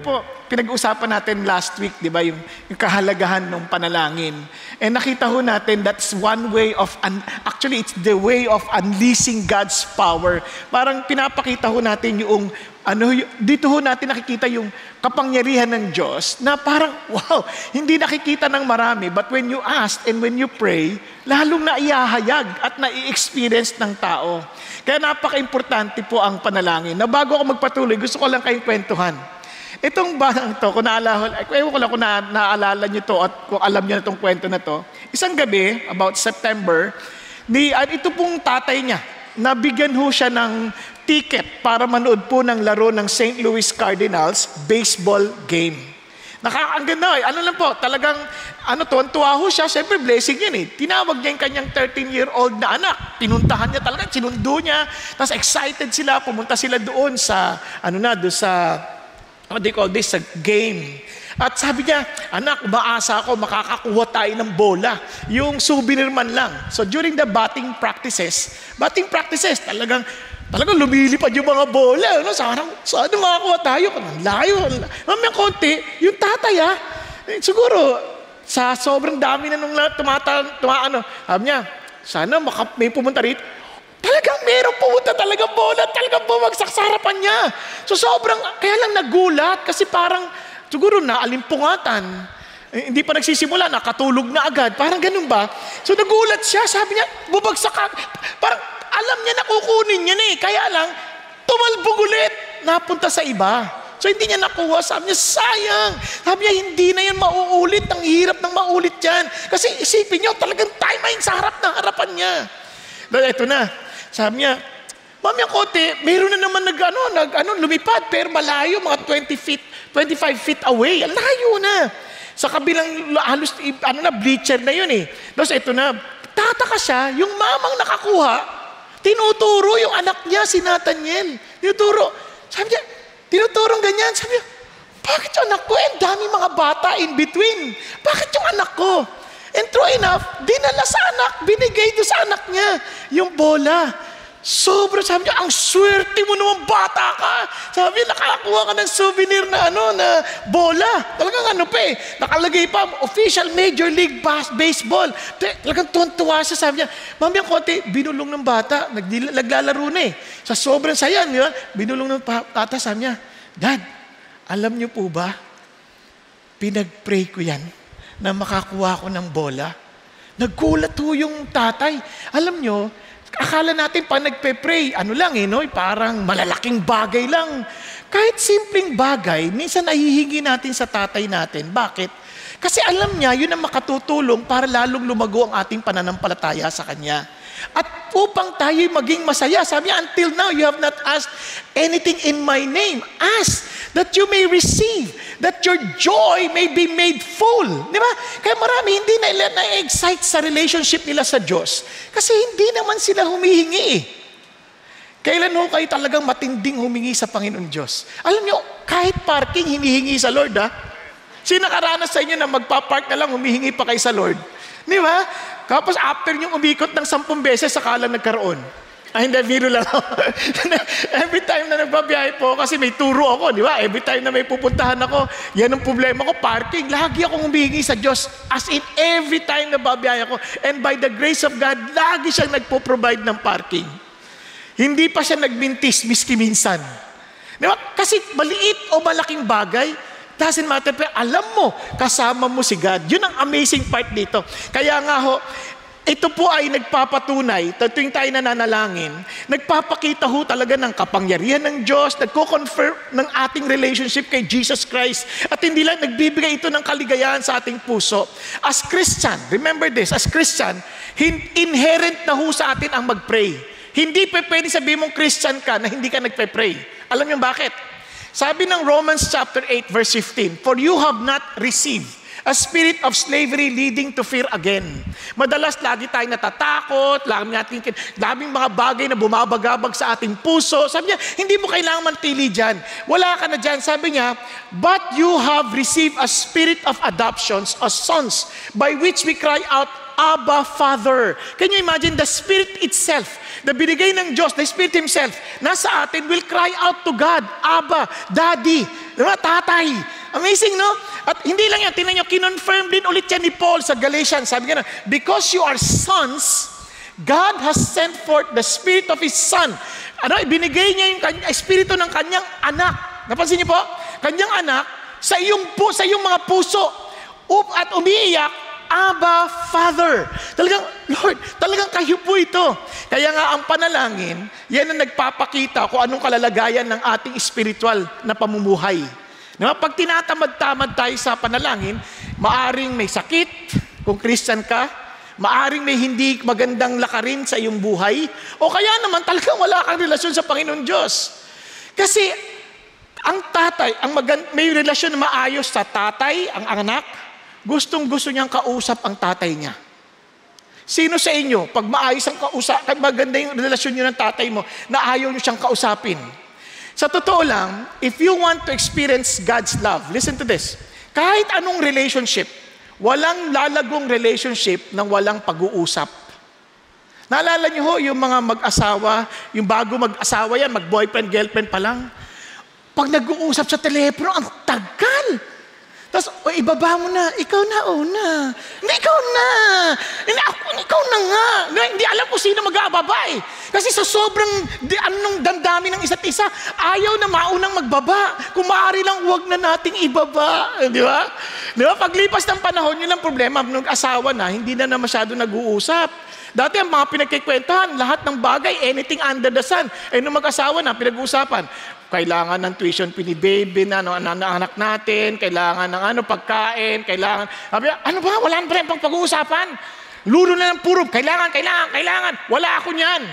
niyo po, pinag-uusapan natin last week, di ba, yung kahalagahan ng panalangin. And nakita ho natin, that's one way of, actually, it's the way of unleashing God's power. Parang pinapakita ho natin yung, dito ho natin nakikita yung kapangyarihan ng Diyos na parang, wow, hindi nakikita ng marami. But when you ask and when you pray, lalong naiyahayag at nai-experience ng tao. Kaya napaka-importante po ang panalangin. Na bago ako magpatuloy, gusto ko lang kayong kwentuhan. Itong batang to, kung naalala nyo to at kung alam nyo na itong kwento na to, isang gabi, about September, ito pong tatay niya, nabigyan ho siya ng ticket para manood po ng laro ng St. Louis Cardinals baseball game. Ang ganda ano lang po, talagang, tuwan-tuwa ho siya, siyempre blessing yan eh. Tinawag niya yung kanyang 13-year-old na anak. Pinuntahan niya talaga, sinundo niya. Tapos excited sila, pumunta sila doon sa, what they call this, sa game. At sabi niya, anak, umaasa ako, makakakuha tayo ng bola. Yung souvenir man lang. So during the batting practices, talagang lumilipad yung mga bola. Saan makakuha tayo? Layo. Mamayang konti, yung tatay siguro, sa sobrang dami na nung sabi niya, sana may pumunta rito. Talagang merong pumunta, talagang bola, talagang bumagsak sa harapan niya. So kaya lang nagulat, kasi parang, siguro naalimpungatan. Hindi pa nagsisimula, nakatulog na agad. Parang ganun ba? So nagulat siya, sabi niya, bumagsak ka. Parang alam niya na kukunin niya kaya lang, tumalbog ulit, napunta sa iba. So hindi niya nakuha, sabi niya, sayang. Sabi niya, hindi na yan mauulit, ang hirap ng maulit yan. Kasi isipin niyo, talagang timing sa harapan niya. Dahil ito na, sabi niya, Mami, ang kote, mayroon na naman lumipad, pero malayo, mga 25 feet away. Ang layo na. Sa kabilang, halos, bleacher na yun eh. Tapos ito na, tataka siya, yung mamang nakakuha, tinuturo yung anak niya, si Nathaniel. Tinuturo. Sabi niya, tinuturong ganyan. Sabi niya, bakit yung anak ko? Ang dami mga bata in between. Bakit yung anak ko? And true enough, dinala sa anak, binigay doon sa anak niya, yung bola. Sobrang, sabi niya, ang swerte mo naman, bata ka. Sabi niya, nakakuha ka ng souvenir na bola. Talagang nakalagay pa, official Major League Baseball. Talagang tuwan-tuwa siya, sabi niya, Mami, ang konti, binulong ng bata, naglalaro na eh. Sa sobrang saya niya, binulong ng bata, sabi niya, Dad, alam niyo po ba, pinag-pray ko yan na makakuha ko ng bola. Naggulat ho yung tatay. Alam niyo, akala natin pag nagpe-pray, parang malalaking bagay lang. Kahit simpleng bagay, minsan nahihingi natin sa tatay natin. Bakit? Kasi alam niya, yun ang makatutulong para lalong lumago ang ating pananampalataya sa Kanya. At upang tayo maging masaya, sabi niya, until now, you have not asked anything in my name. Ask that you may receive, that your joy may be made full. Di ba? Kaya marami hindi na-excite sa relationship nila sa Diyos. Kasi hindi naman sila humihingi eh. Kailan ho kayo talagang matinding humingi sa Panginoon Diyos? Alam niyo, kahit parking, hinihingi sa Lord Sino nakaranas sa inyo na magpa-park na lang, humihingi pa kayo sa Lord? Di ba? Tapos after niyong umikot ng 10 beses, saka lang nagkaroon. Hindi, biro lang. Every time na nagbabiyahe po, kasi may turo ako, di ba? Every time na may pupuntahan ako, yan ang problema ko, parking. Lagi akong humihingi sa Diyos. As in, every time na babiyahe ako. And by the grace of God, lagi siyang nagpo-provide ng parking. Hindi pa siya nagmintis, miski minsan. Di ba? Kasi maliit o malaking bagay, doesn't matter, pero alam mo, kasama mo si God. Yun ang amazing part dito. Kaya nga ito po ay nagpapatunay, tuwing tayo nananalangin, nagpapakita talaga ng kapangyarihan ng Diyos, nagko-confirm ng ating relationship kay Jesus Christ, at hindi lang nagbibigay ito ng kaligayahan sa ating puso. As Christian, remember this, as Christian, inherent na sa atin ang mag-pray. Hindi pwede sabihin mong Christian ka na hindi ka nagpe-pray. Alam niyo bakit? Sabi ng Romans chapter 8 verse 15, For you have not received a spirit of slavery leading to fear again. Madalas lagi tayong natatakot, daming mga bagay na bumabagabag sa ating puso. Sabi niya, hindi mo kailangan mantili dyan. Wala ka na dyan. Sabi niya, but you have received a spirit of adoptions as sons, by which we cry out, Abba, Father. Can you imagine the Spirit itself, the binigay ng Diyos, the Spirit Himself, nasa atin will cry out to God, Abba, Daddy. Diba? Tatay. Amazing, no? At hindi lang yan, tingnan nyo, kinonfirm din ulit yan ni Paul sa Galatians. Sabi nga, because you are sons, God has sent forth the Spirit of His Son. Binigay niya yung Espiritu ng kanyang anak. Napansin niyo po? Kanyang anak, sa iyong mga puso. At umiiyak, Abba, Father. Talagang, Lord, talagang kayo po ito. Kaya nga ang panalangin, yan ang nagpapakita kung anong kalalagayan ng ating spiritual na pamumuhay. Diba? Pag tinatamad-tamad tayo sa panalangin, maaring may sakit, kung Christian ka, maaring may hindi magandang lakarin sa iyong buhay, o kaya naman talagang wala kang relasyon sa Panginoon Diyos. Kasi ang tatay, may relasyon na maayos sa tatay, ang anak, gustong-gusto niyang kausap ang tatay niya. Sino sa inyo, pag maayos ang kausap, maganda yung relasyon niyo ng tatay mo, na ayaw niyo siyang kausapin? Sa totoo lang, if you want to experience God's love, listen to this, kahit anong relationship, walang lalagong relationship nang walang pag-uusap. Naalala niyo ho, yung mga mag-asawa, yung bago mag-asawa yan, mag-boyfriend, girlfriend pa lang, pag nag-uusap sa telepono, ang tagal. Tapos, ibaba mo na, ikaw na una. Hindi, ikaw na. Ikaw na nga. Hindi alam ko sino mag-aababa eh. Kasi sa sobrang damdami ng isa't isa, ayaw na maunang magbaba. Kung maaari lang, huwag na nating ibaba. Di ba? Di ba? Paglipas ng panahon, yun ang problema. Nung asawa na, hindi na masyado nag-uusap. Dati ang mga pinagkikwentahan, lahat ng bagay, anything under the sun. Nung mag-asawa na, pinag-uusapan. Kailangan ng tuition ni baby na anak natin, kailangan ng pagkain, kailangan. Sabi, ano ba? Wala na pang pag-uusapan. Luro na ng puro. Kailangan. Wala ako niyan.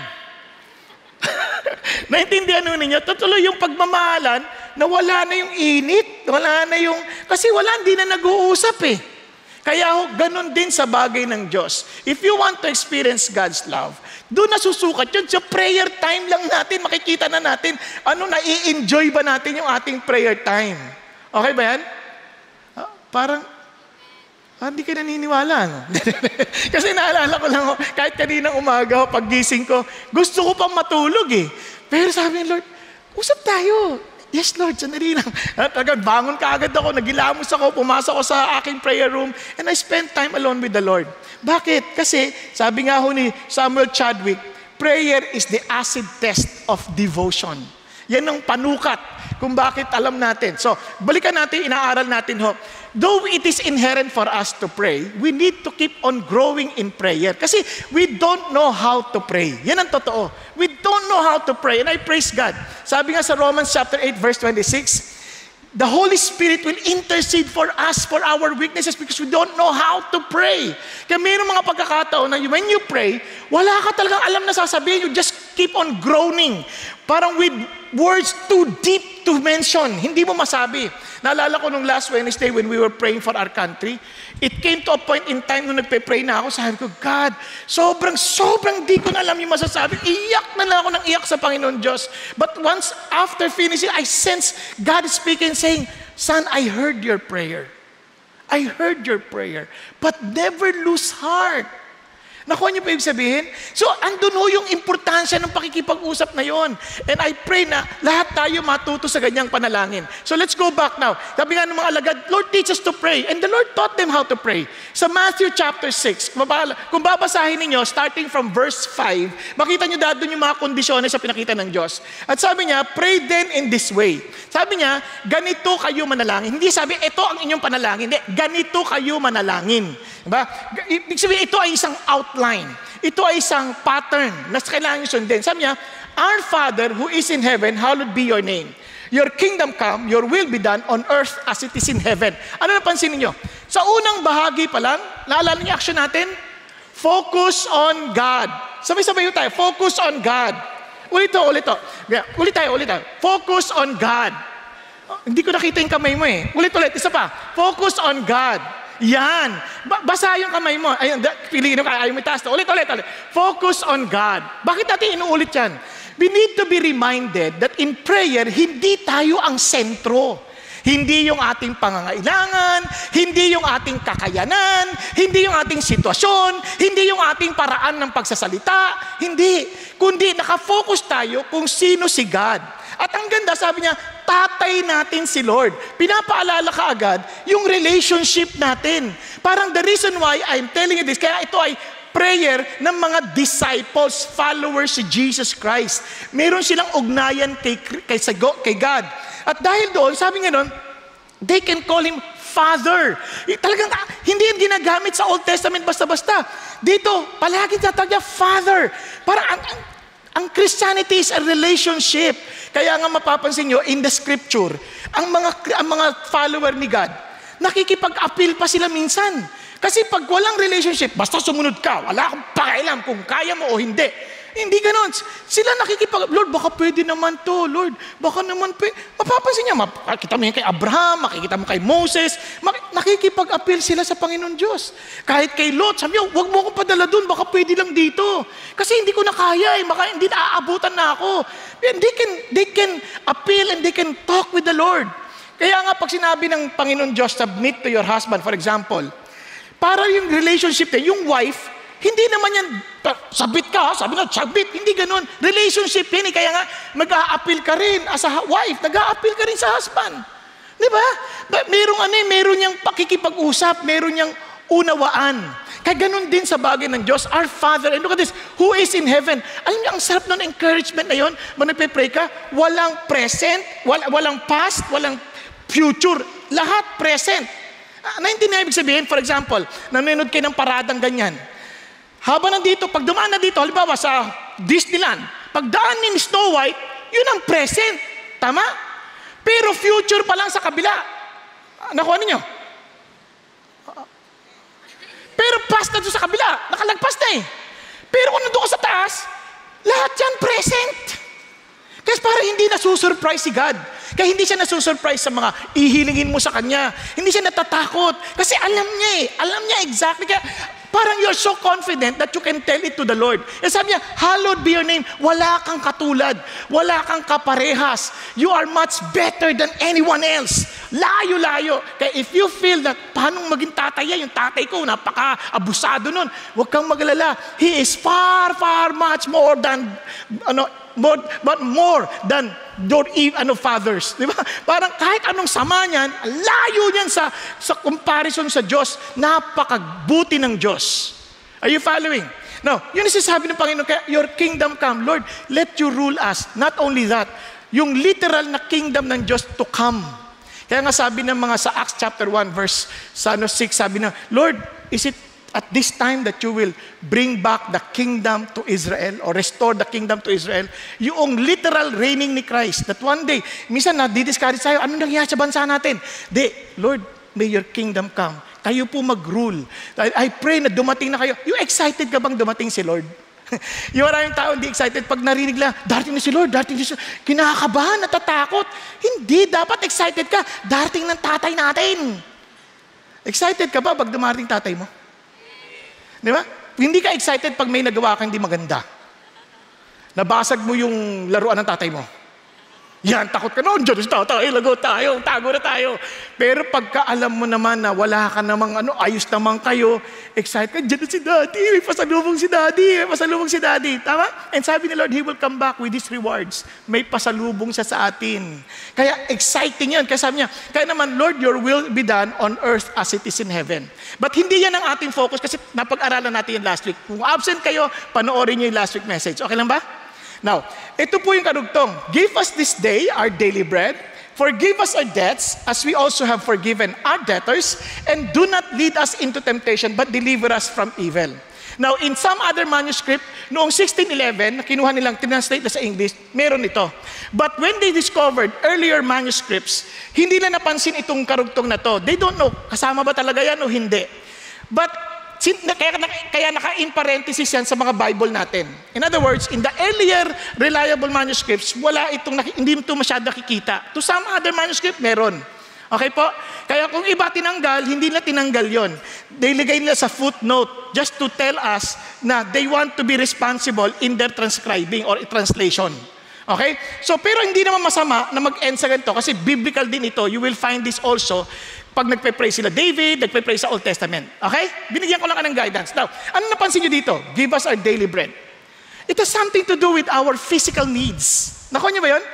Naintindihan nyo ninyo? Tutuloy yung pagmamahalan na wala na yung init. Kasi hindi na nag-uusap eh. Kaya ganun din sa bagay ng Diyos. If you want to experience God's love, doon nasusukat yun. Sa prayer time lang natin, makikita na natin, nai-enjoy ba natin yung ating prayer time. Okay ba yan? Parang, hindi ka naniniwala, no? Kasi naalala ko lang, kahit kaninang umaga, paggising ko, gusto ko pang matulog eh. Pero sabi ng Lord, usap tayo. Yes, Lord, sandali lang. Bangon ka agad ako, nagilamos ako, pumasok ako sa aking prayer room, and I spent time alone with the Lord. Bakit? Kasi, sabi nga ho ni Samuel Chadwick, prayer is the acid test of devotion. Yan ang panukat kung bakit alam natin. So, balikan natin, inaaral natin ho. Though it is inherent for us to pray, we need to keep on growing in prayer. Kasi we don't know how to pray. Yan ang totoo. We don't know how to pray. And I praise God. Sabi nga sa Romans chapter 8, verse 26, the Holy Spirit will intercede for us, for our weaknesses, because we don't know how to pray. Kaya mayroong mga pagkakataon na when you pray, wala ka talagang alam na sasabihin. You just keep on groaning. Parang with words too deep to mention. Hindi mo masabi. Naalala ko nung last Wednesday when we were praying for our country, it came to a point in time nung nagpe-pray na ako, sabi ko, God, sobrang di ko na alam yung masasabi. Iyak na lang ako ng iyak sa Panginoon Diyos. But once after finishing, I sense God speaking, saying, Son, I heard your prayer. I heard your prayer. But never lose heart. Nakuha niyo pa ibig sabihin? So, andun ho yung importansya ng pakikipag-usap na yon. And I pray na lahat tayo matuto sa ganyang panalangin. So, let's go back now. Sabi nga ng mga alagad, Lord, teach us to pray. And the Lord taught them how to pray. Sa Matthew chapter 6, kung babasahin ninyo, starting from verse 5, makita niyo doon yung mga kondisyones sa pinakita ng Diyos. At sabi niya, pray then in this way. Sabi niya, ganito kayo manalangin. Hindi sabi, ito ang inyong panalangin. Hindi, ganito kayo manalangin. Diba? Ibig sabihin, ito ay isang outline. Ito ay isang pattern na kailangan nyo sundin. Sabi niya, Our Father who is in heaven, hallowed be your name. Your kingdom come, your will be done on earth as it is in heaven. Ano napansin niyo? Sa unang bahagi pa lang, naalala niyo action natin? Focus on God. Sabay-sabay tayo. Focus on God. Ulit tayo. Focus on God. Hindi ko nakita yung kamay mo eh. Ulit. Isa pa. Focus on God. Yan. Basa yung kamay mo. Ayun, piliin mo, ayaw mo itaas. Ulit. Focus on God. Bakit natin inuulit yan? We need to be reminded that in prayer, hindi tayo ang sentro. Hindi yung ating pangangailangan, hindi yung ating kakayanan, hindi yung ating sitwasyon, hindi yung ating paraan ng pagsasalita, hindi. Kundi nakafocus tayo kung sino si God. At ang ganda, sabi niya, tatay natin si Lord. Pinapaalala ka agad yung relationship natin. Parang the reason why I'm telling you this, kaya ito ay prayer ng mga disciples, followers si Jesus Christ. Meron silang ugnayan kay God. At dahil doon, sabi nga doon, they can call Him Father. Talagang hindi yan ginagamit sa Old Testament basta-basta. Dito, palagi tatawag niya Father. Parang ang Christianity is a relationship. Kaya nga mapapansin nyo, in the Scripture, ang mga follower ni God, nakikipag-appeal pa sila minsan. Kasi pag walang relationship, basta sumunod ka, wala akong pakialam kung kaya mo o hindi. Hindi ganon. Sila Lord, baka pwede naman to, Lord. Baka naman pwede. Mapapansin niya, makikita mo yan kay Abraham, makikita mo kay Moses, nakikipag-appeal sila sa Panginoon Diyos. Kahit kay Lot, sabi niya, huwag mo akong padala dun, baka pwede lang dito. Kasi hindi ko na kaya, baka hindi naaabutan na ako. And they can appeal and they can talk with the Lord. Kaya nga pag sinabi ng Panginoon Diyos, submit to your husband, for example, para yung relationship niya, yung wife, hindi naman yan, sabit ka, sabi nga, sabit, hindi ganun. Relationship yan, kaya nga, mag-a-appeal ka rin as a wife, nag-a-appeal ka rin sa husband. Di ba? Meron niyang pakikipag-usap, meron niyang unawaan. Kaya ganun din sa bagay ng Diyos, our Father, and look at this, who is in heaven. Alam niyo, ang sarap ng encouragement na yun, nagpe-pray ka, walang present, walang past, walang future, lahat present. Naintindihan ibig sabihin, for example, nanonood kayo ng paradang ganyan. Habang nandito, pag dumaan na dito, halimbawa sa Disneyland, pagdaan ni Snow White, yun ang present. Tama? Pero future pa lang sa kabila. Nakuha ninyo? Pero past na doon sa kabila. Nakalagpas na eh. Pero kung nandun ka sa taas, lahat yan present. Kasi para hindi nasusurprise si God. Kaya hindi siya nasusurprise sa mga ihilingin mo sa Kanya. Hindi siya natatakot. Kasi alam niya eh. Alam niya exactly. Kaya parang you're so confident that you can tell it to the Lord. And sabi niya, hallowed be your name. Wala kang katulad. Wala kang kaparehas. You are much better than anyone else. Layo-layo. Kaya if you feel that, paano maging tatay yan? Yung tatay ko, napaka-abusado nun. Huwag kang magalala. He is far, far much more than, more than your fathers. Di ba? Parang kahit anong sama niyan, layo niyan sa comparison sa Diyos, napakabuti ng Diyos. Are you following? Now, yun yung sinasabi ng Panginoon, kaya your kingdom come. Lord, let you rule us. Not only that, yung literal na kingdom ng Diyos to come. Kaya nga sabi ng mga sa Acts chapter 1 verse 6, sabi na, Lord, is it at this time that you will bring back the kingdom to Israel or restore the kingdom to Israel? Yung literal reigning ni Christ, that one day, minsan na-discourage tayo, ano nangyayari sa bansa natin? Lord, may your kingdom come. Kayo po mag-rule. I pray na dumating na kayo. You excited ka bang dumating si Lord? Yung maraming tao hindi excited pag narinig lang, darating na si Lord, darating na si Lord. Kinakabahan, natatakot. Hindi, dapat excited ka. Darating ng tatay natin. Excited ka ba pag dumarating tatay mo? Di ba? Hindi ka excited pag may nagawa kang hindi maganda. Nabasag mo yung laruan ng tatay mo. Yan, takot ka noon. Diyan si tatay, lagot tayo, tago na tayo. Pero pagka alam mo naman na wala ka namang ayos naman kayo, excited ka, diyan na si daddy, may pasalubong si daddy, may pasalubong si daddy. Tama? And sabi ni Lord, He will come back with His rewards. May pasalubong siya sa atin. Kaya exciting yan. Kaya sabi niya, kaya naman, Lord, your will be done on earth as it is in heaven. But hindi yan ang ating focus kasi napag-aralan natin yan last week. Kung absent kayo, panoorin niyo yung last week message. Okay lang ba? Now, ito po yung karugtong. Give us this day our daily bread. Forgive us our debts as we also have forgiven our debtors. And do not lead us into temptation but deliver us from evil. Now, in some other manuscript, noong 1611, kinuha nilang tinranslate na sa English, meron ito. But when they discovered earlier manuscripts, hindi na napansin itong karugtong na to. They don't know, kasama ba talaga yan o hindi. But kaya naka-in parenthesis yan sa mga Bible natin. In other words, in the earlier reliable manuscripts, hindi ito masyado nakikita. To some other manuscript, meron. Okay po? Kaya kung iba tinanggal, hindi na tinanggal yon. Nilagay nila sa footnote just to tell us na they want to be responsible in their transcribing or translation. Okay? So, pero hindi naman masama na mag-end sa ganito kasi biblical din ito. You will find this also pag nagpe-pray sila David, nagpe-pray sa Old Testament. Okay? Binigyan ko lang ng guidance. Now, ano napansin nyo dito? Give us our daily bread. It has something to do with our physical needs. Nakuha niyo ba yun?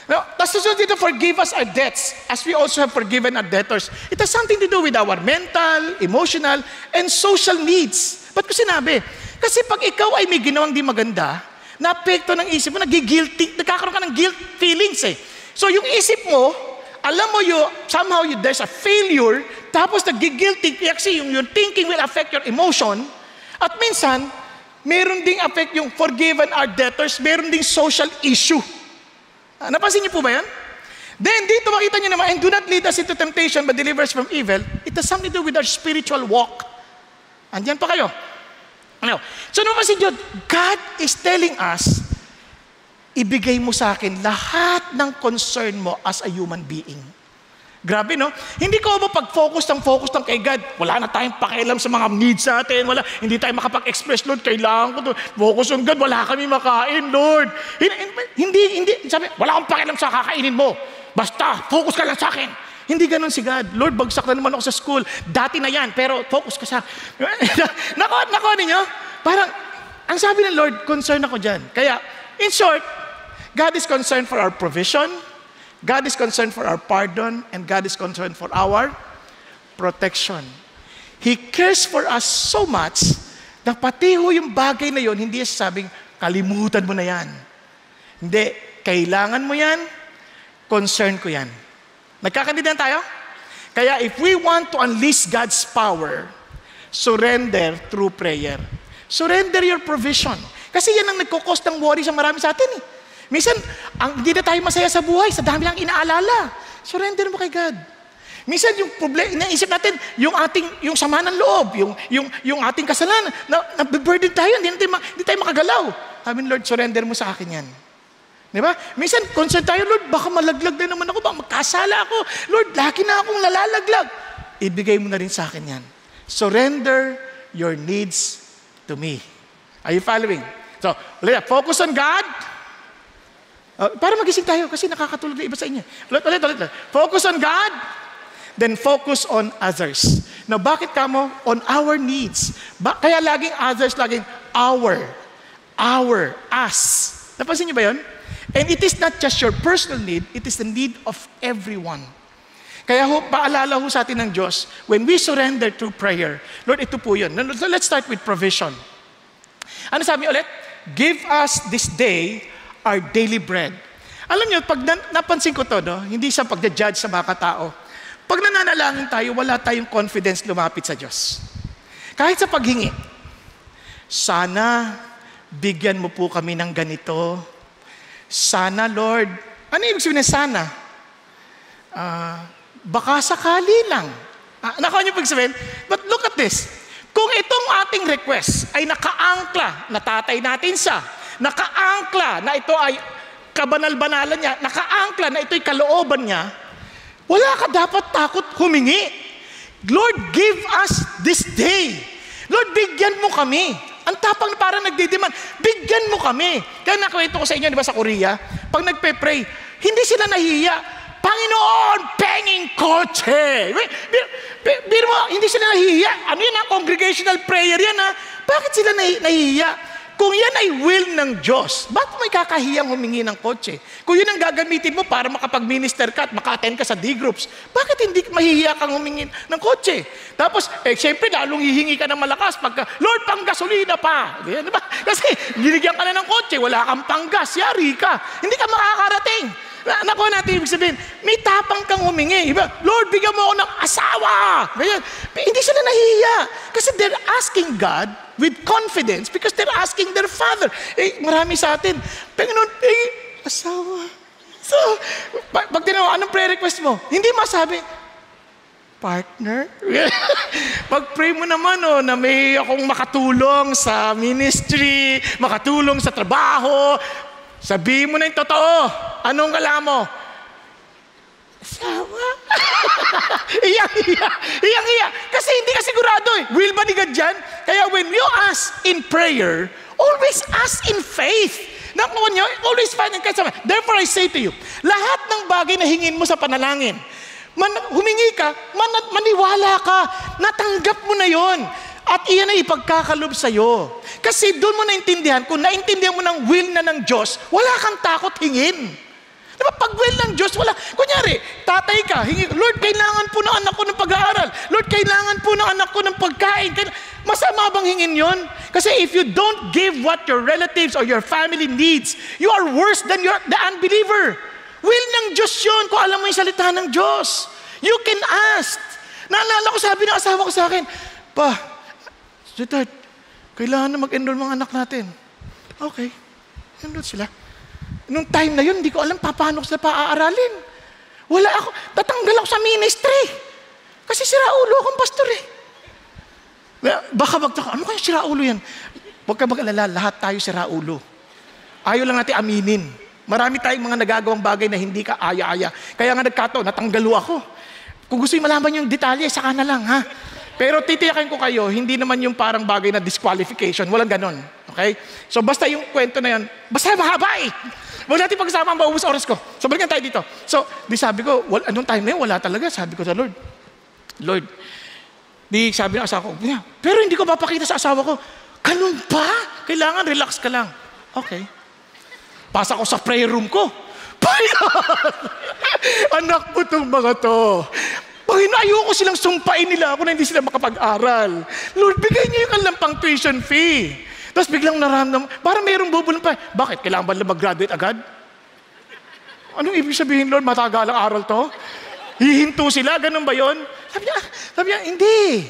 No, tapos susunod dito, forgive us our debts as we also have forgiven our debtors. It has something to do with our mental, emotional, and social needs. Ba't ko sinabi? Kasi pag ikaw ay may ginawang di maganda, na-apekto ng isip mo, nagigilty, nagkakaroon ka ng guilt feelings eh. So yung isip mo, alam mo somehow there's a failure, tapos nagigilty, kasi yung thinking will affect your emotion, at minsan, meron ding affect yung forgiven our debtors, meron ding social issue. Napansin niyo po ba yan? Then, dito makita niyo naman, and do not lead us into temptation, but deliver us from evil. It has something to do with our spiritual walk. Andiyan pa kayo. Ano? So, napansin niyo, God is telling us, ibigay mo sa akin lahat ng concern mo as a human being. Grabe, no? Hindi ko mapag-focus ng kay God. Wala na tayong pakialam sa mga needs natin. Hindi tayo makapag-express, Lord, kailangan ko to. Focus on God, wala kami makain, Lord. Hindi. Sabi, wala akong pakialam sa kakainin mo. Basta, focus ka lang sa akin. Hindi ganun si God. Lord, bagsak na naman ako sa school. Dati na yan, pero focus ka sa... Nako ninyo? Parang, ang sabi ng Lord, concern ako dyan. Kaya, in short, God is concerned for our provision, God is concerned for our pardon, and God is concerned for our protection. He cares for us so much na pati ho yung bagay na yon, hindi siya sabing, kalimutan mo na yan. Hindi, kailangan mo yan, concern ko yan. Nagkakaintindihan tayo? Kaya if we want to unleash God's power, surrender through prayer. Surrender your provision. Kasi yan ang nagkukos ng worry sa marami sa atin eh. Minsan, hindi na tayo masaya sa buhay, sa dami lang inaalala. Surrender mo kay God. Minsan yung problema, inaisip natin, yung sama ng loob, yung ating kasalanan, na-burden tayo, hindi tayo makagalaw. Sabi Lord, surrender mo sa akin yan. Di ba? Minsan, concern tayo, Lord, baka malaglag na naman ako, baka magkasala ako. Lord, laki na akong nalalaglag. Ibigay mo na rin sa akin yan. Surrender your needs to me. Are you following? So, focus on God. Para magising tayo kasi nakakatulog na iba sa inyo. Ulit. Focus on God, then focus on others. Now, bakit kamo? On our needs. Kaya laging others, laging our, us. Napansin niyo ba yun? And it is not just your personal need, it is the need of everyone. Kaya paalala sa atin ng Diyos, when we surrender through prayer, Lord, ito po yun. Let's start with provision. Ano sabi ulit? Give us this day our daily bread. Alam niyo, pag napansin ko to, no? Hindi sa pagja-judge sa mga katao. Pag nananalangin tayo, wala tayong confidence lumapit sa Diyos. Kahit sa paghingi, sana bigyan mo po kami ng ganito. Sana, Lord. Ano ibig sabihin ng sana? Baka sakali lang. Nakuha niyo ibig sabihin? But look at this. Kung itong ating request ay nakaangkla, natatay natin siya, nakaangkla na ito ay kabanal-banalan niya, nakaangkla na ito ay kalooban niya, wala ka dapat takot humingi. Lord, give us this day. Lord, bigyan mo kami. Ang tapang parang nagdidiman, bigyan mo kami. Kaya nakwento ko sa inyo, di ba sa Korea, pag nagpe-pray, hindi sila nahihiya. Panginoon, penging kotse. Biro mo, hindi sila nahihiya. Ano yan, congregational prayer yan ha? Bakit sila nahihiya? Kung yan ay will ng Diyos, bakit may kakahiyang humingi ng kotse? Kung yun ang gagamitin mo para makapag-minister ka at maka-attend ka sa D-groups, bakit hindi mahihiya kang humingi ng kotse? Tapos, syempre, lalong hihingi ka ng malakas pagka, Lord, panggasolina pa. Ganyan, diba? Kasi, binigyan ka na ng kotse, wala kang panggas, yari ka. Hindi ka makakarating. Nakuha natin, ibig sabihin, may tapang kang humingi. Iba, Lord, bigyan mo ako ng asawa. Ganyan. Hindi sila nahihiya. Kasi they're asking God with confidence because they're asking their Father. Marami sa atin, Panginoon, asawa. So, pag tinawa, anong prayer request mo? Hindi masabi, partner? Pag-pray mo naman na may akong makatulong sa ministry, makatulong sa trabaho, sabihin mo na yung totoo. Anong kailangan mo? Asawa? Iyang-iya. Kasi hindi ka sigurado eh. Will ba ni God dyan? Kaya when you ask in prayer, always ask in faith. Nakuha niyo, always find and catch. Therefore I say to you, lahat ng bagay na hingin mo sa panalangin, humingi ka, maniwala ka, natanggap mo na yon. At iyan ay ipagkakalob sa'yo. Kasi doon mo naintindihan, kung naintindihan mo ng will na ng Diyos, wala kang takot hingin. Diba, pag will ng Diyos, wala. Kunyari, tatay ka, hingi, Lord, kailangan po ng anak ko ng pag-aaral. Lord, kailangan po ng anak ko ng pagkain. Masama bang hingin yon? Kasi if you don't give what your relatives or your family needs, you are worse than the unbeliever. Will ng Diyos yun kung alam mo yung salita ng Diyos. You can ask. Naalala ko, sabi ng asawa ko sa akin, Pa, sweetheart, kailangan na mag-enroll mga anak natin. Okay, enroll sila. Nung time na yun, hindi ko alam paano sila paaaralin. Wala ako, tatanggal ako sa ministry. Kasi siraulo akong pastor eh. Baka ano kaya siraulo yan? Huwag ka mag-alala, lahat tayo siraulo. Ayaw lang natin aminin. Marami tayong mga nagagawang bagay na hindi ka aya-aya. Kaya nga nagkataon, natanggalo ako. Kung gusto yung malaman yung detalye, saka na lang ha. Pero titiyakin ko kayo, hindi naman yung parang bagay na disqualification. Walang ganon. Okay? So basta yung kwento na yan, basta mahaba eh. Huwag natin pagsama ang maubos oras ko. So balikan tayo dito. So, di sabi ko, anong time na yun? Wala talaga. Sabi ko sa Lord, di sabi ng asawa ko, pero hindi ko papakita sa asawa ko, ganun pa? Kailangan relax ka lang. Okay. Pasa ko sa prayer room ko. Anak mo itong mga to. Panginoon, ayoko silang sumpain nila ako na hindi sila makapag-aral. Lord, bigay niyo yung kanilang pang tuition fee. Tapos biglang naramdam, parang mayroong bubulong pa. Bakit? Kailangan ba nila mag-graduate agad? Anong ibig sabihin, Lord? Matagalang aral to? Hihinto sila? Ganun ba yon? Sabi niya, hindi.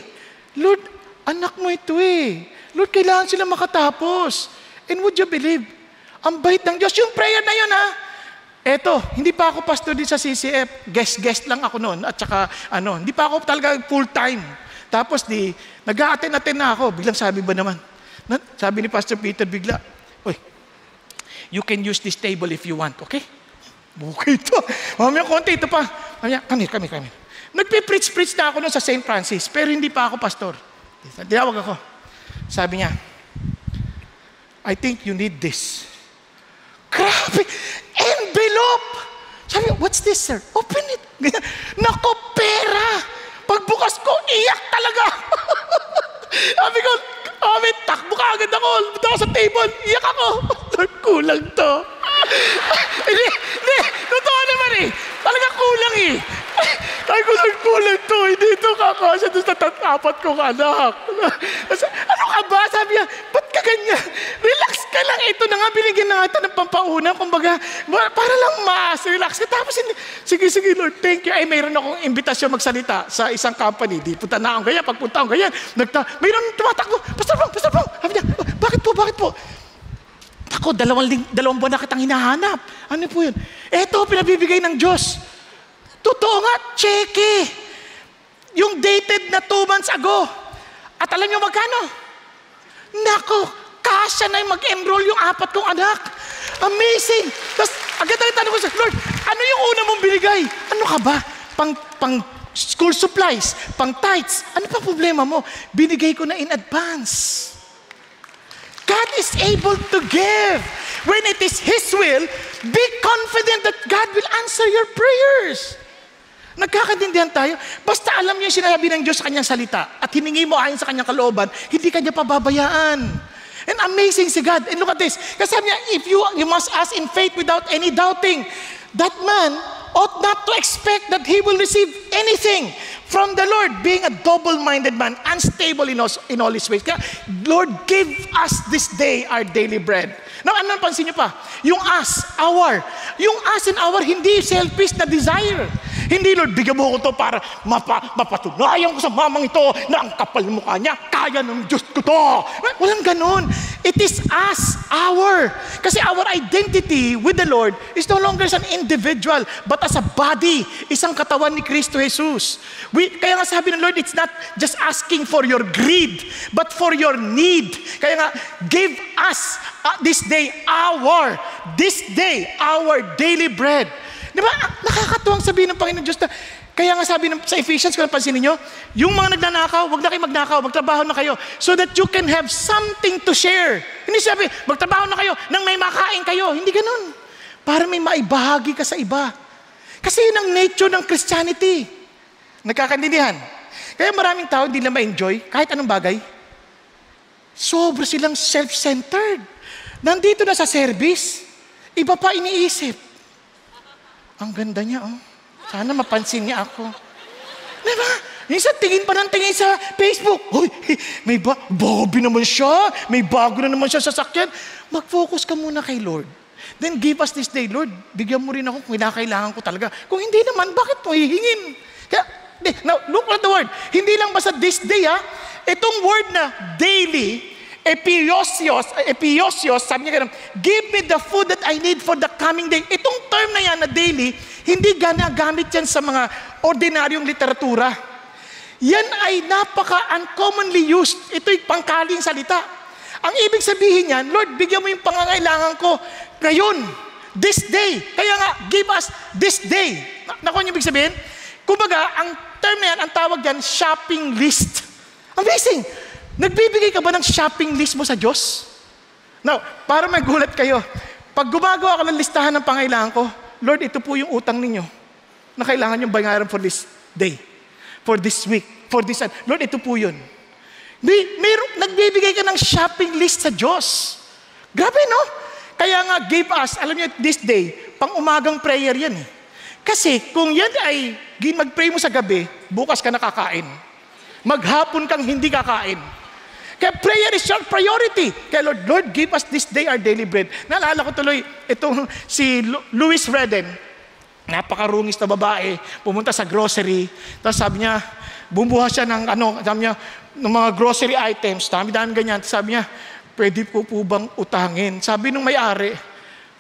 Lord, anak mo ito eh. Lord, kailangan sila makatapos. And would you believe? Ang bait ng Diyos. Yung prayer na yun ha. Eto, hindi pa ako pastor din sa CCF. Guest lang ako noon. At saka, hindi pa ako talaga full-time. Tapos nag-a-attend na ako. Biglang sabi ba naman? Sabi ni Pastor Peter bigla, Uy, you can use this table if you want, okay? Okay ito. Mamaya konti, ito pa. Mamaya, kami. Nagpe-preach na ako noon sa St. Francis, pero hindi pa ako pastor. Tinawag ako. Sabi niya, I think you need this. Grabe! Envelope! Sabi, what's this, sir? Open it. Nako, pera! Pagbukas ko, iyak talaga. Sabi ko, takbo ka agad ako. Punta ako sa table, iyak ako. Lord, kulang to. Hindi, totoo naman eh. Talaga kulang eh. Sabi ko, Lord, kulang to. Hindi ito kakasya doon sa apat kong anak. Ano ka ba? Sabi niya, ba't ka ganyan? Relax ka lang. Ito na nga, binigyan na nga ito ng pampauna. Kumbaga, para lang relax ka. Tapos, sige, Lord, thank you. Ay, mayroon akong imbitasyon magsalita sa isang company. Di punta na akong ganyan. Pagpunta akong ganyan, mayroon tumatakbo. Pastor Bong. Sabi niya, bakit po? Ako, dalawang buwan na kitang hinahanap. Ano po yun? Eto, pinabibigay ng Diyos. Totoo nga, cheque. Yung dated na 2 months ago. At alam niyo magkano? Nako, kasya na yung mag-enroll yung 4 kong anak. Amazing. Tapos, agad tanong ko sa Lord, ano yung una mong binigay? Ano ka ba? Pang school supplies, pang tithes. Ano pa problema mo? Binigay ko na in advance. God is able to give. When it is His will, be confident that God will answer your prayers. Nagkakaintindihan tayo? Basta alam niyo yung sinabi ng Diyos sa kanyang salita at hiningi mo ayon sa kanyang kalooban, hindi kanya pababayaan. And amazing si God. And look at this. Kasi sabi niya, if you must ask in faith without any doubting, that man ought not to expect that he will receive anything from the Lord, being a double-minded man, unstable in all his ways. Kaya, Lord, give us this day our daily bread. Now, ano napansin niyo pa? Yung us, our. Yung us and our, hindi selfish na desire. Hindi, Lord, bigyan mo ko to para mapatunayan ko sa mamang ito na ang kapal ng mukha niya, kaya ng Diyos ko to. Walang ganun. It is us, our. Kasi our identity with the Lord is no longer as an individual, but as a body, isang katawan ni Kristo Jesus. Kaya nga sabi ng Lord, it's not just asking for your greed, but for your need. Kaya nga, give us this day our daily bread. Di ba? Nakakatuwang sabihin ng Panginoon Diyos na, kaya nga sabi sa Ephesians, kung napansin ninyo, yung mga nagnanakaw, wag na kayo magnakaw, magtrabaho na kayo so that you can have something to share. Hindi sabi, magtrabaho na kayo nang may makain kayo. Hindi ganun. Para may maibahagi ka sa iba. Kasi yun ang nature ng Christianity. Nagkakaintindihan? Kaya maraming tao hindi na ma-enjoy kahit anong bagay. Sobra silang self-centered. Nandito na sa service, iba pa iniisip. Ang ganda niya, oh. Sana mapansin niya ako. Diba? Minsan tingin pa ng tingin sa Facebook. Hoy, may Bobby naman siya. May bago na naman siya sa sasakyan. Mag-focus ka muna kay Lord. Then give us this day, Lord. Bigyan mo rin ako kung kinakailangan ko talaga. Kung hindi naman, bakit mo hihingin? Kaya, now, look at the word. Hindi lang basta this day, ha? Itong word na daily, epiosios, sabi niya ganun, give me the food that I need for the coming day. Itong term na yan na daily, hindi ginagamit yan sa mga ordinaryong literatura. Yan ay napaka-uncommonly used. Ito'y pangkaling salita. Ang ibig sabihin yan, Lord, bigyan mo yung pangangailangan ko ngayon, this day. Kaya nga, give us this day. Nakuha niyo ibig sabihin? Kumbaga, ang term na yan, ang tawag yan, shopping list. Amazing! Nagbibigay ka ba ng shopping list mo sa Diyos? Now, para magulat kayo, pag gumagawa ka ng listahan ng pangailangan ko, Lord, ito po yung utang ninyo na kailangan yung bayaran for this day, for this week, for this... Lord, ito po yun. Nagbibigay ka ng shopping list sa Diyos. Grabe, no? Kaya nga, give us, alam niyo, this day, pang-umagang prayer yan eh. Kasi kung yan ay mag-pray mo sa gabi, bukas ka nakakain. Maghapon kang hindi kakain. Kaya prayer is your priority. Kaya Lord, give us this day our daily bread. Naalala ko tuloy, itong si Louis Redden, napakarungis na babae, pumunta sa grocery, tapos sabi niya, bumuha siya ng sabi niya, ng mga grocery items, dami-dami ganyan. Sabi niya, pwede po bang utangin? Sabi nung may-ari,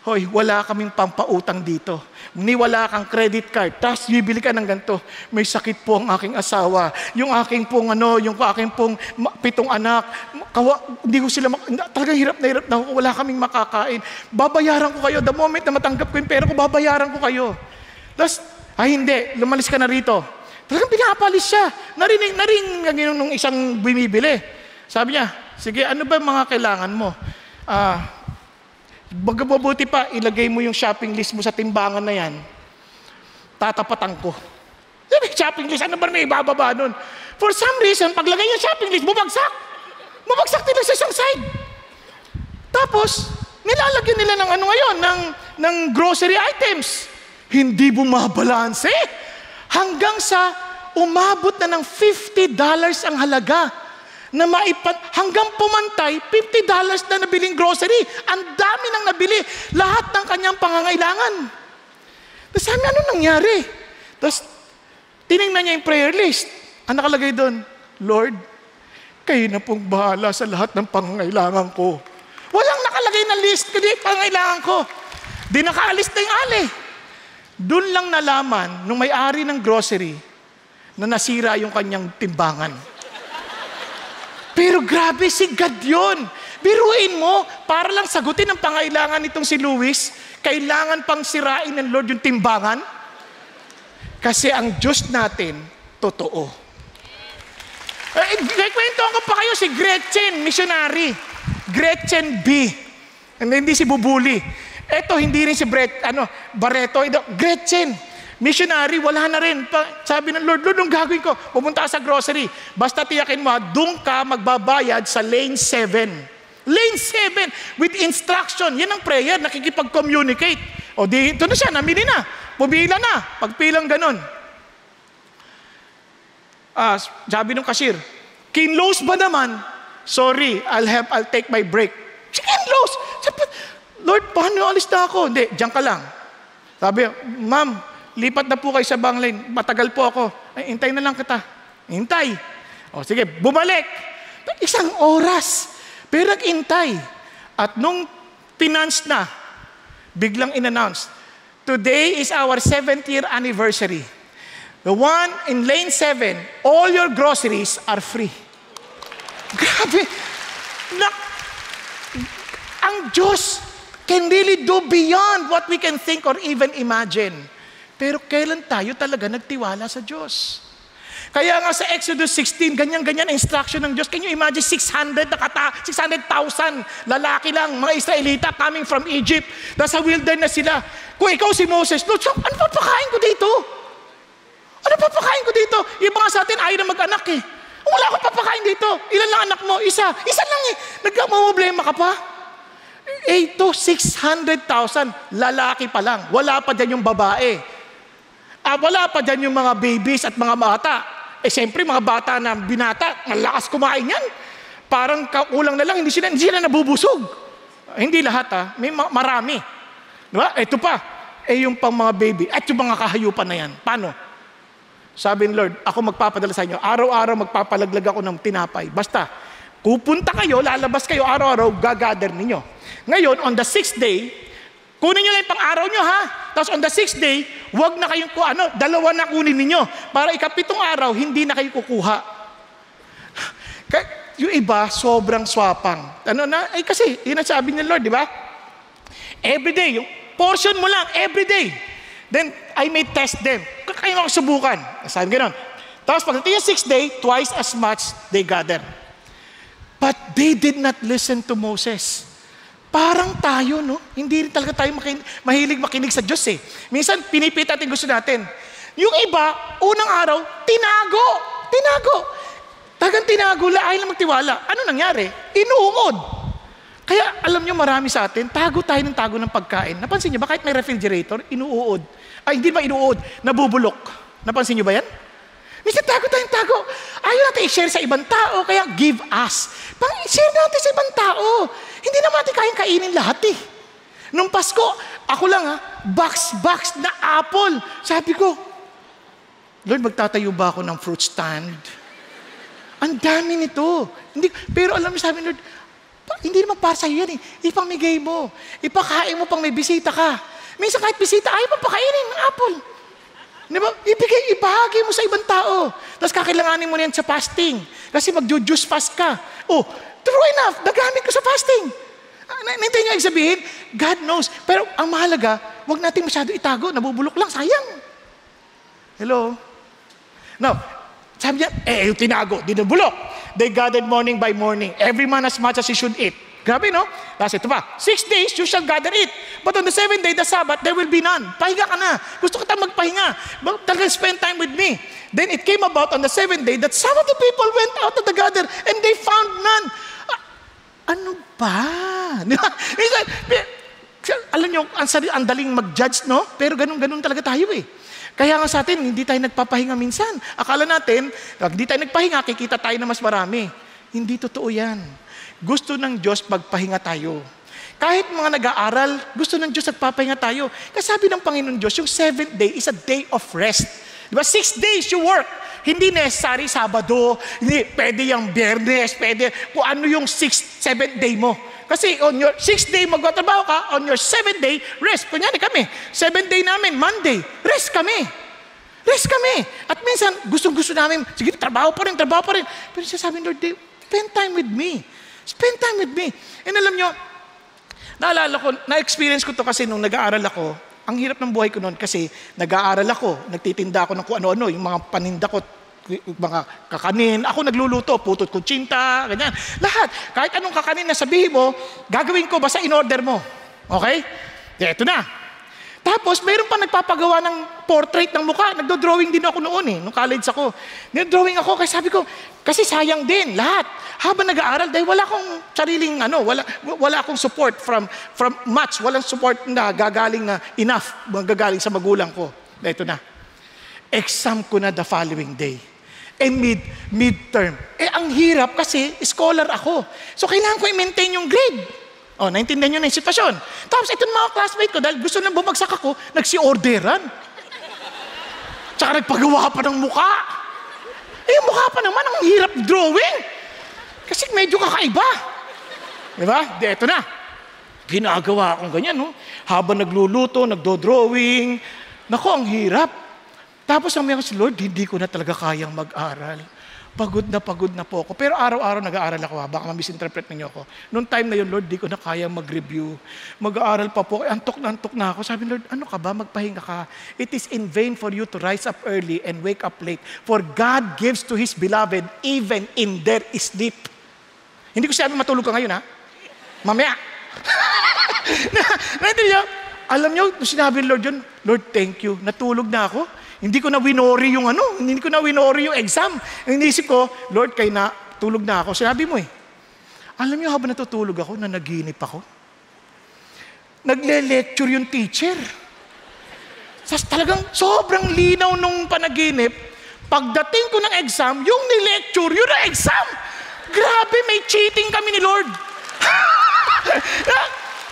hoy, wala kaming pampautang dito. Wala kang credit card. Tapos bibili ka ng ganito. May sakit po ang aking asawa. Yung aking pong yung aking pong 7 anak. Hindi ko sila, talagang hirap na ako. Wala kaming makakain. Babayaran ko kayo. The moment na matanggap ko yung pera ko, babayaran ko kayo. Tapos, hindi, lumalis ka na rito. Talagang pinapalis siya. Narinig nung isang bumibili. Sabi niya, sige, ano ba mga kailangan mo? Mabuti pa, ilagay mo yung shopping list mo sa timbangan na yan. Tatapatan ko. Shopping list, ano ba may ibababa nun? For some reason, paglagay yung shopping list, bumagsak. Bumagsak nila sa isang side. Tapos, nilalagyan nila ng ngayon, ng grocery items. Hindi bumabalanse. Hanggang sa umabot na ng $50 ang halaga. Hanggang pumantay, $50 na nabiling grocery. Ang dami nang nabili. Lahat ng kanyang pangangailangan. Tapos sabi, ano nangyari? Tapos, tinignan niya yung prayer list. Ang nakalagay doon, Lord, kayo na pong bahala sa lahat ng pangangailangan ko. Walang nakalagay na list, kundi pangangailangan ko. Di nakaalis na yung ali. Doon lang nalaman, nung may-ari ng grocery, na nasira yung kanyang timbangan. Pero grabe, si God yun. Biruin mo, para lang sagutin ang pangailangan nitong si Luis, kailangan pang sirain ng Lord yung timbangan? Kasi ang Diyos natin, totoo. Kwentuhan ko pa kayo si Gretchen, missionary. Gretchen B. Hindi si Bubuli. Eto, hindi rin si Barreto. Gretchen. Missionary, wala na rin. Sabi ng Lord, anong gagawin ko? Pumunta ka sa grocery. Basta tiyakin mo, doon ka magbabayad sa lane 7. Lane 7 with instruction. Yan ang prayer, nakikipag-communicate. O dito na siya, namili na. Pumila na. Pagpilang ganun. Sabi ng cashier, kinlose ba naman? Sorry, I'll take my break. Kinlose. Lord, paano alis na ako? Hindi, diyan ka lang. Sabi, ma'am, lipat na po kayo sa bang lane. Matagal po ako. Ay, hintay na lang kita. Hintay. O sige, bumalik. 1 oras. Pero nag-hintay. At nung pinanse na, biglang in-announce, today is our 7th year anniversary. The one in lane 7, all your groceries are free. Grabe. Ang Diyos can really do beyond what we can think or even imagine. Pero kailan tayo talaga nagtiwala sa Diyos? Kaya nga sa Exodus 16, ganyan-ganyan instruction ng Diyos. Can you imagine 600,000 lalaki lang, mga Israelita coming from Egypt. Nasa wilderness sila. Kung ikaw si Moses, Lord, ano papakain ko dito? Ano papakain ko dito? Yung mga sa atin, ayaw na mag-anak eh. Wala akong papakain dito. Ilan lang anak mo? Isa. Isa lang eh. Nagkamamblema ka pa. 600,000 lalaki pa lang. Wala pa dyan yung babae. Wala pa dyan yung mga babies at mga bata. Siyempre, mga bata na binata, malakas kumain yan. Parang kaulang na lang, hindi sila nabubusog. Hindi lahat may marami. Diba? Ito pa, yung pang mga baby, at yung mga kahayupan na yan. Paano? Sabi ni Lord, ako magpapadala sa inyo. Araw-araw magpapalaglag ako ng tinapay. Basta, pupunta kayo, lalabas kayo, araw-araw, gagather ninyo. Ngayon, on the 6th day, kunin nyo lang yung pang-araw nyo, ha? Tapos on the 6th day, wag na kayong dalawa na kunin ninyo. Para ikapitong araw, hindi na kayo kukuha. Yung iba, sobrang swapang. Kasi, yun ang sabi ni Lord, di ba? Everyday, yung portion mo lang, everyday. Then, I may test them. Kayo makasubukan. Sabi gano'n. Tapos pagdating yung 6th day, twice as much they gather. But they did not listen to Moses. Parang tayo, no? Hindi rin talaga tayo mahilig makinig sa Diyos eh. Minsan, pinipit natin gusto natin. Yung iba, unang araw, tinago. Tagang tinago, ayaw lang magtiwala. Ano nangyari? Inuungod. Kaya alam nyo, marami sa atin, tago ng pagkain. Napansin nyo ba, kahit may refrigerator, inuuod. Hindi ba inuuod? Nabubulok. Napansin nyo ba yan? Minsan tago. Ayaw natin i-share sa ibang tao, kaya give us. I-share natin sa ibang tao. Hindi naman natin kayang kainin lahat eh. Nung Pasko, ako lang box na apple. Sabi ko, Lord, magtatayo ba ako ng fruit stand? Ang dami nito. Pero alam mo, sabi Lord, hindi naman para sa'yo yan eh. Ipamigay mo. Ipakain mo pang may bisita ka. Minsan kahit bisita, ayaw pa pakainin ng apple. Diba? Ibahagi mo sa ibang tao. Tapos kakailanganin mo yan sa fasting. Kasi magjo-juice fast ka. True enough, nagamit ko sa fasting. Nintay nyo sabihin, God knows. Pero ang mahalaga, huwag natin masyado itago. Nabubulok lang, sayang. Hello? Now, sabi niya, yung tinago, di nabulok. They gathered morning by morning. Every man as much as he should eat. Grabe, no? Tapos ito pa, 6 days you shall gather it. But on the 7th day, the Sabbath, there will be none. Pahinga ka na. Gusto kita magpahinga. Talagang spend time with me. Then it came about on the 7th day that some of the people went out to the gather and they found none. Ano ba? Alam nyo, ang daling mag-judge, no? Pero ganun talaga tayo eh. Kaya nga sa atin, hindi tayo nagpapahinga minsan. Akala natin, pag hindi tayo nagpahinga, kikita tayo na mas marami. Hindi totoo yan. Gusto ng Diyos pagpahinga tayo. Kahit mga nag-aaral, gusto ng Diyos nagpapahinga tayo. Kasi sabi ng Panginoon Diyos, yung 7th day is a day of rest. Diba? 6 days you work. Hindi necessary Sabado, hindi, pwede yung Biyernes, pwede kung ano yung 6th, 7th day mo. Kasi on your 6th day magtatrabaho ka, on your 7th day, rest. Kunyari kami, 7th day namin, Monday, rest kami. At minsan, gustong-gusto namin, sige, trabaho pa rin. Pero siya sabi, Lord, spend time with me. And alam nyo, na-experience ko to kasi nung nag-aaral ako, ang hirap ng buhay ko noon kasi nag-aaral ako, nagtitinda ako ng kung ano-ano, yung mga paninda ko, yung mga kakanin, ako nagluluto, putot kutsinta, ganyan. Lahat, kahit anong kakanin na sabihin mo, gagawin ko basta in-order mo. Okay? Ito na. Tapos, mayroon pa nagpapagawa ng portrait ng mukha. Nagdo-drawing din ako noon nung college ako. Nagdo-drawing ako kasi sabi ko, kasi sayang din, lahat. Habang nag-aaral, dahil wala akong sariling, wala akong support from much, walang support na gagaling na enough, gagaling sa magulang ko. Ito na. Exam ko na the following day. Midterm. Ang hirap kasi scholar ako. So, kailangan ko i-maintain yung grade. Naintindihan nyo na yung sitwasyon. Tapos ito mga classmate ko, dahil gusto nang bumagsak ako, nagsi-orderan. Tsaka nagpagawa pa ng mukha. Yung mukha pa naman, ang hirap drawing. Kasi medyo kakaiba. Diba? Ito na. Ginagawa akong ganyan, no? Habang nagluluto, nagdo-drawing. Naku, ang hirap. Tapos ang mga si Lord, hindi ko na talaga kayang mag-aral. pagod na po ako. Pero araw-araw nag-aaral ako, baka ma-misinterpret ninyo ako. Noong time na yun, Lord, di ko na kaya mag-review. Mag-aaral pa po, antok na ako. Sabi, Lord, ano ka ba? Magpahinga ka. It is in vain for you to rise up early and wake up late. For God gives to His beloved even in their sleep. Hindi ko sabi matulog ka ngayon, ha? Mamaya. Naintindihan niyo? Alam niyo, sinabi ni Lord yun, Lord, thank you. Natulog na ako. Hindi ko na winori yung exam. Inisip ko, Lord, kay na tulog na ako. Sinabi mo Alam niyo, habang natutulog ako, nanaginip ako. Nagle-lecture yung teacher. Talagang sobrang linaw nung panaginip. Pagdating ko ng exam, yung ni-lecture, yun ang exam. Grabe, may cheating kami ni Lord.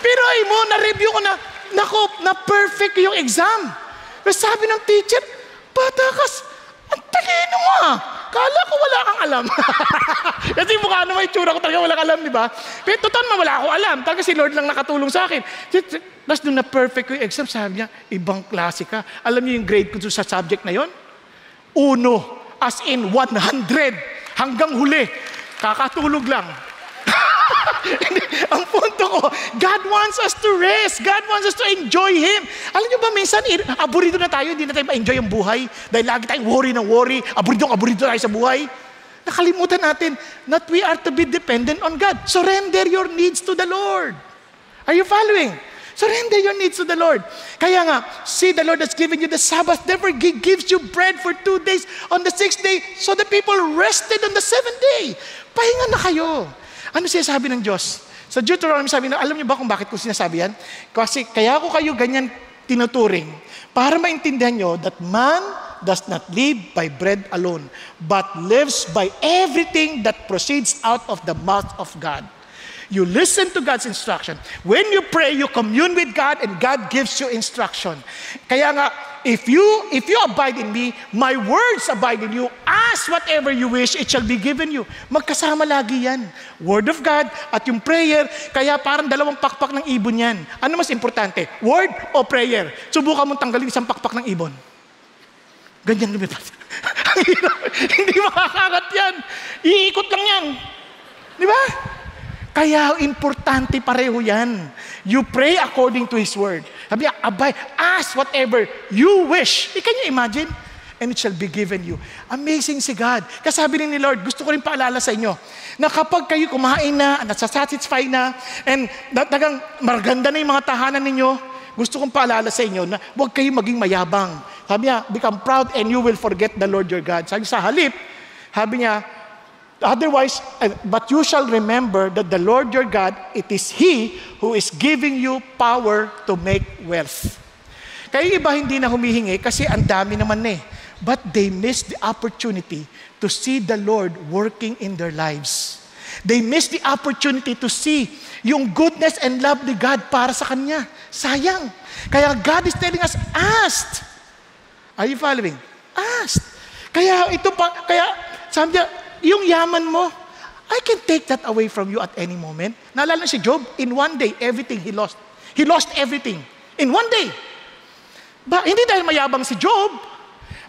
Pero na-review ko na perfect yung exam. Pero sabi ng teacher, Batakas, ang talino mo Kala ko wala kang alam. Kasi mukha naman yung tsura ko talaga wala kang alam, di ba? Pero totoo naman wala akong alam. Talaga si Lord lang nakatulong sa akin. Tapos nung na-perfect yung exam, sabi niya, ibang klase ka. Alam niyo yung grade ko sa subject na yon? 1, as in 100. Hanggang huli. Kakatulog lang. Ang punto ko, God wants us to rest. God wants us to enjoy Him. Alam niyo ba, minsan, aburido na tayo, hindi na tayo ma-enjoy ang buhay. Dahil lagi tayong worry na worry, aburido tayo sa buhay. Nakalimutan natin that we are to be dependent on God. Surrender your needs to the Lord. Are you following? Surrender your needs to the Lord. Kaya nga, see, the Lord has given you the Sabbath. Therefore, He gives you bread for 2 days on the 6th day, so the people rested on the 7th day. Pahinga na kayo. Ano sinasabi ng Diyos? Sa Deuteronomy sabi na, alam niyo ba kung bakit ko sinasabi yan? Kasi kaya ko kayo ganyan tinuturing para maintindihan nyo that man does not live by bread alone, but lives by everything that proceeds out of the mouth of God. You listen to God's instruction. When you pray, you commune with God and God gives you instruction. Kaya nga, if you abide in me, my words abide in you. Ask whatever you wish, it shall be given you. Magkasama lagi yan. Word of God at yung prayer, kaya parang dalawang pakpak ng ibon yan. Ano mas importante? Word o prayer? Subukan mong tanggalin isang pakpak ng ibon. Ganyan lumipat. Hindi makakagat yan. Iikot lang yan. Di ba? Kaya importante pareho yan. You pray according to His word. Sabi niya, abide, ask whatever you wish. Can you imagine? And it shall be given you. Amazing si God. Kasi sabi ni Lord, gusto ko rin paalala sa inyo, na kapag kayo kumain na, nasasatisfy na, and tagang maganda na yung mga tahanan ninyo, gusto kong paalala sa inyo na huwag kayo maging mayabang. Sabi niya, become proud and you will forget the Lord your God. Sabi sa halip, sabi niya, otherwise, but you shall remember that the Lord your God, it is He who is giving you power to make wealth. Kaya iba hindi na humihingi kasi ang dami naman But they miss the opportunity to see the Lord working in their lives. They miss the opportunity to see yung goodness and love ni God para sa Kanya. Sayang. Kaya God is telling us, ask. Are you following? Ask. Kaya sabi niya, yung yaman mo, I can take that away from you at any moment. Naalala si Job, in one day, everything he lost. He lost everything. In one day. Hindi dahil mayabang si Job,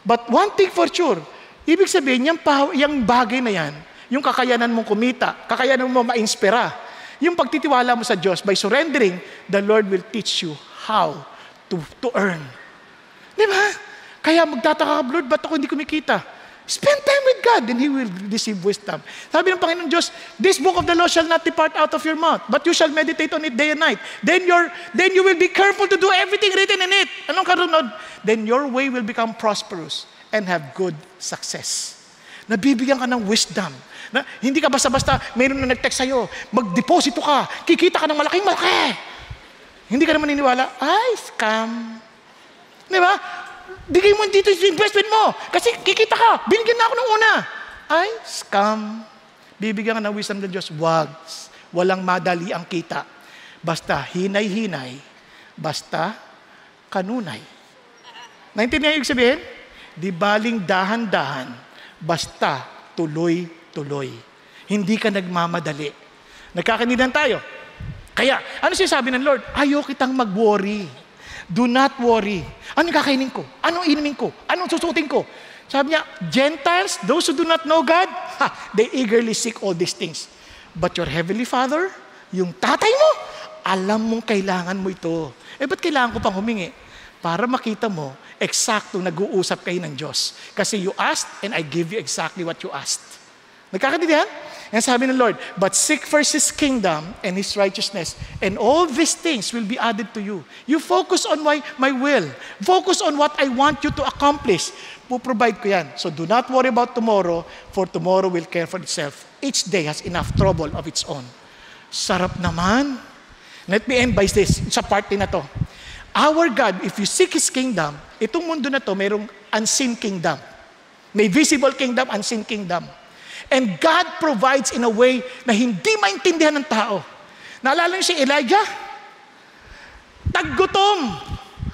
but one thing for sure, ibig sabihin, yung bagay na yan, yung kakayanan mong kumita, kakayanan mo ma-inspira, yung pagtitiwala mo sa Diyos, by surrendering, the Lord will teach you how to earn. Di ba? Kaya magtataka ka, Lord, ba't ako hindi kumikita? Spend time with God, and He will receive wisdom. Sabi ng Panginoon Diyos, this book of the law shall not depart out of your mouth, but you shall meditate on it day and night. Then you will be careful to do everything written in it. Anong karunod? Then your way will become prosperous and have good success. Nabibigyan ka ng wisdom. Hindi ka basta-basta, mayroon na nag-text sa'yo, mag-deposito ka, kikita ka ng malaking-malaki. Hindi ka naman niniwala, ay, scam. Di ba? Bigay mo dito yung investment mo. Kasi kikita ka. Binigyan na ako ng una. Ay, scam. Bibigyan ka ng wisdom ng Diyos. Wag. Walang madali ang kita. Basta hinay-hinay. Basta kanunay. Naintindihan yung sabihin? Di baling dahan-dahan. Basta tuloy-tuloy. Hindi ka nagmamadali. Nagkakanindihan tayo. Kaya, ano sinasabi ng Lord? Ayaw kitang mag-worry. Do not worry. Anong kakainin ko? Anong inumin ko? Anong susutin ko? Sabi niya, Gentiles, those who do not know God, they eagerly seek all these things. But your Heavenly Father, yung tatay mo, alam mong kailangan mo ito. Ba't kailangan ko pang humingi? Para makita mo, eksakto nag-uusap kayo ng Diyos. Kasi you asked, and I give you exactly what you asked. Nagkakaintindihan? And sabi ng Lord, but seek first His kingdom and His righteousness, and all these things will be added to you. You focus on my will. Focus on what I want you to accomplish. Puprovide ko yan. So do not worry about tomorrow, for tomorrow will care for itself. Each day has enough trouble of its own. Sarap naman. Let me end by this, sa part na to. Our God, if you seek His kingdom, itong mundo na to, mayroong unseen kingdom. May visible kingdom, unseen kingdom. And God provides in a way na hindi maintindihan ng tao. Naalala niyo si Elijah? Taggutom.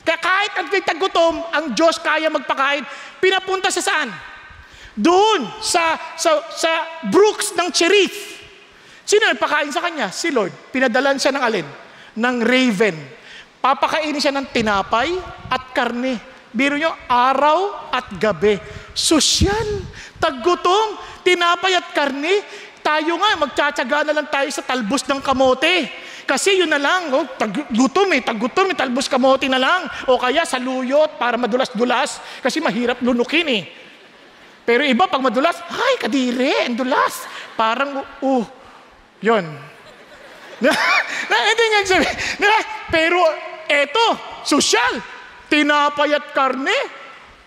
Kaya kahit at may taggutom, ang Diyos kaya magpakain. Pinapunta sa saan? Doon, sa brooks ng Cherith. Sino nagpakain sa kanya? Si Lord. Pinadalan siya ng alin? Ng raven. Papakainin siya ng tinapay at karne. Biro nyo, araw at gabi. Sosyal. Taggutom, tinapay at karne. Tayo nga, magtsatsaga na lang tayo sa talbos ng kamote. Kasi yun na lang, taggutom, talbos kamote na lang. O kaya sa luyot para madulas-dulas. Kasi mahirap lunukin eh. Pero iba, pag madulas, ay, kadiri, ang dulas. Parang, yun. Hindi nga sabi. Pero eto, sosyal. Tinapay at karne.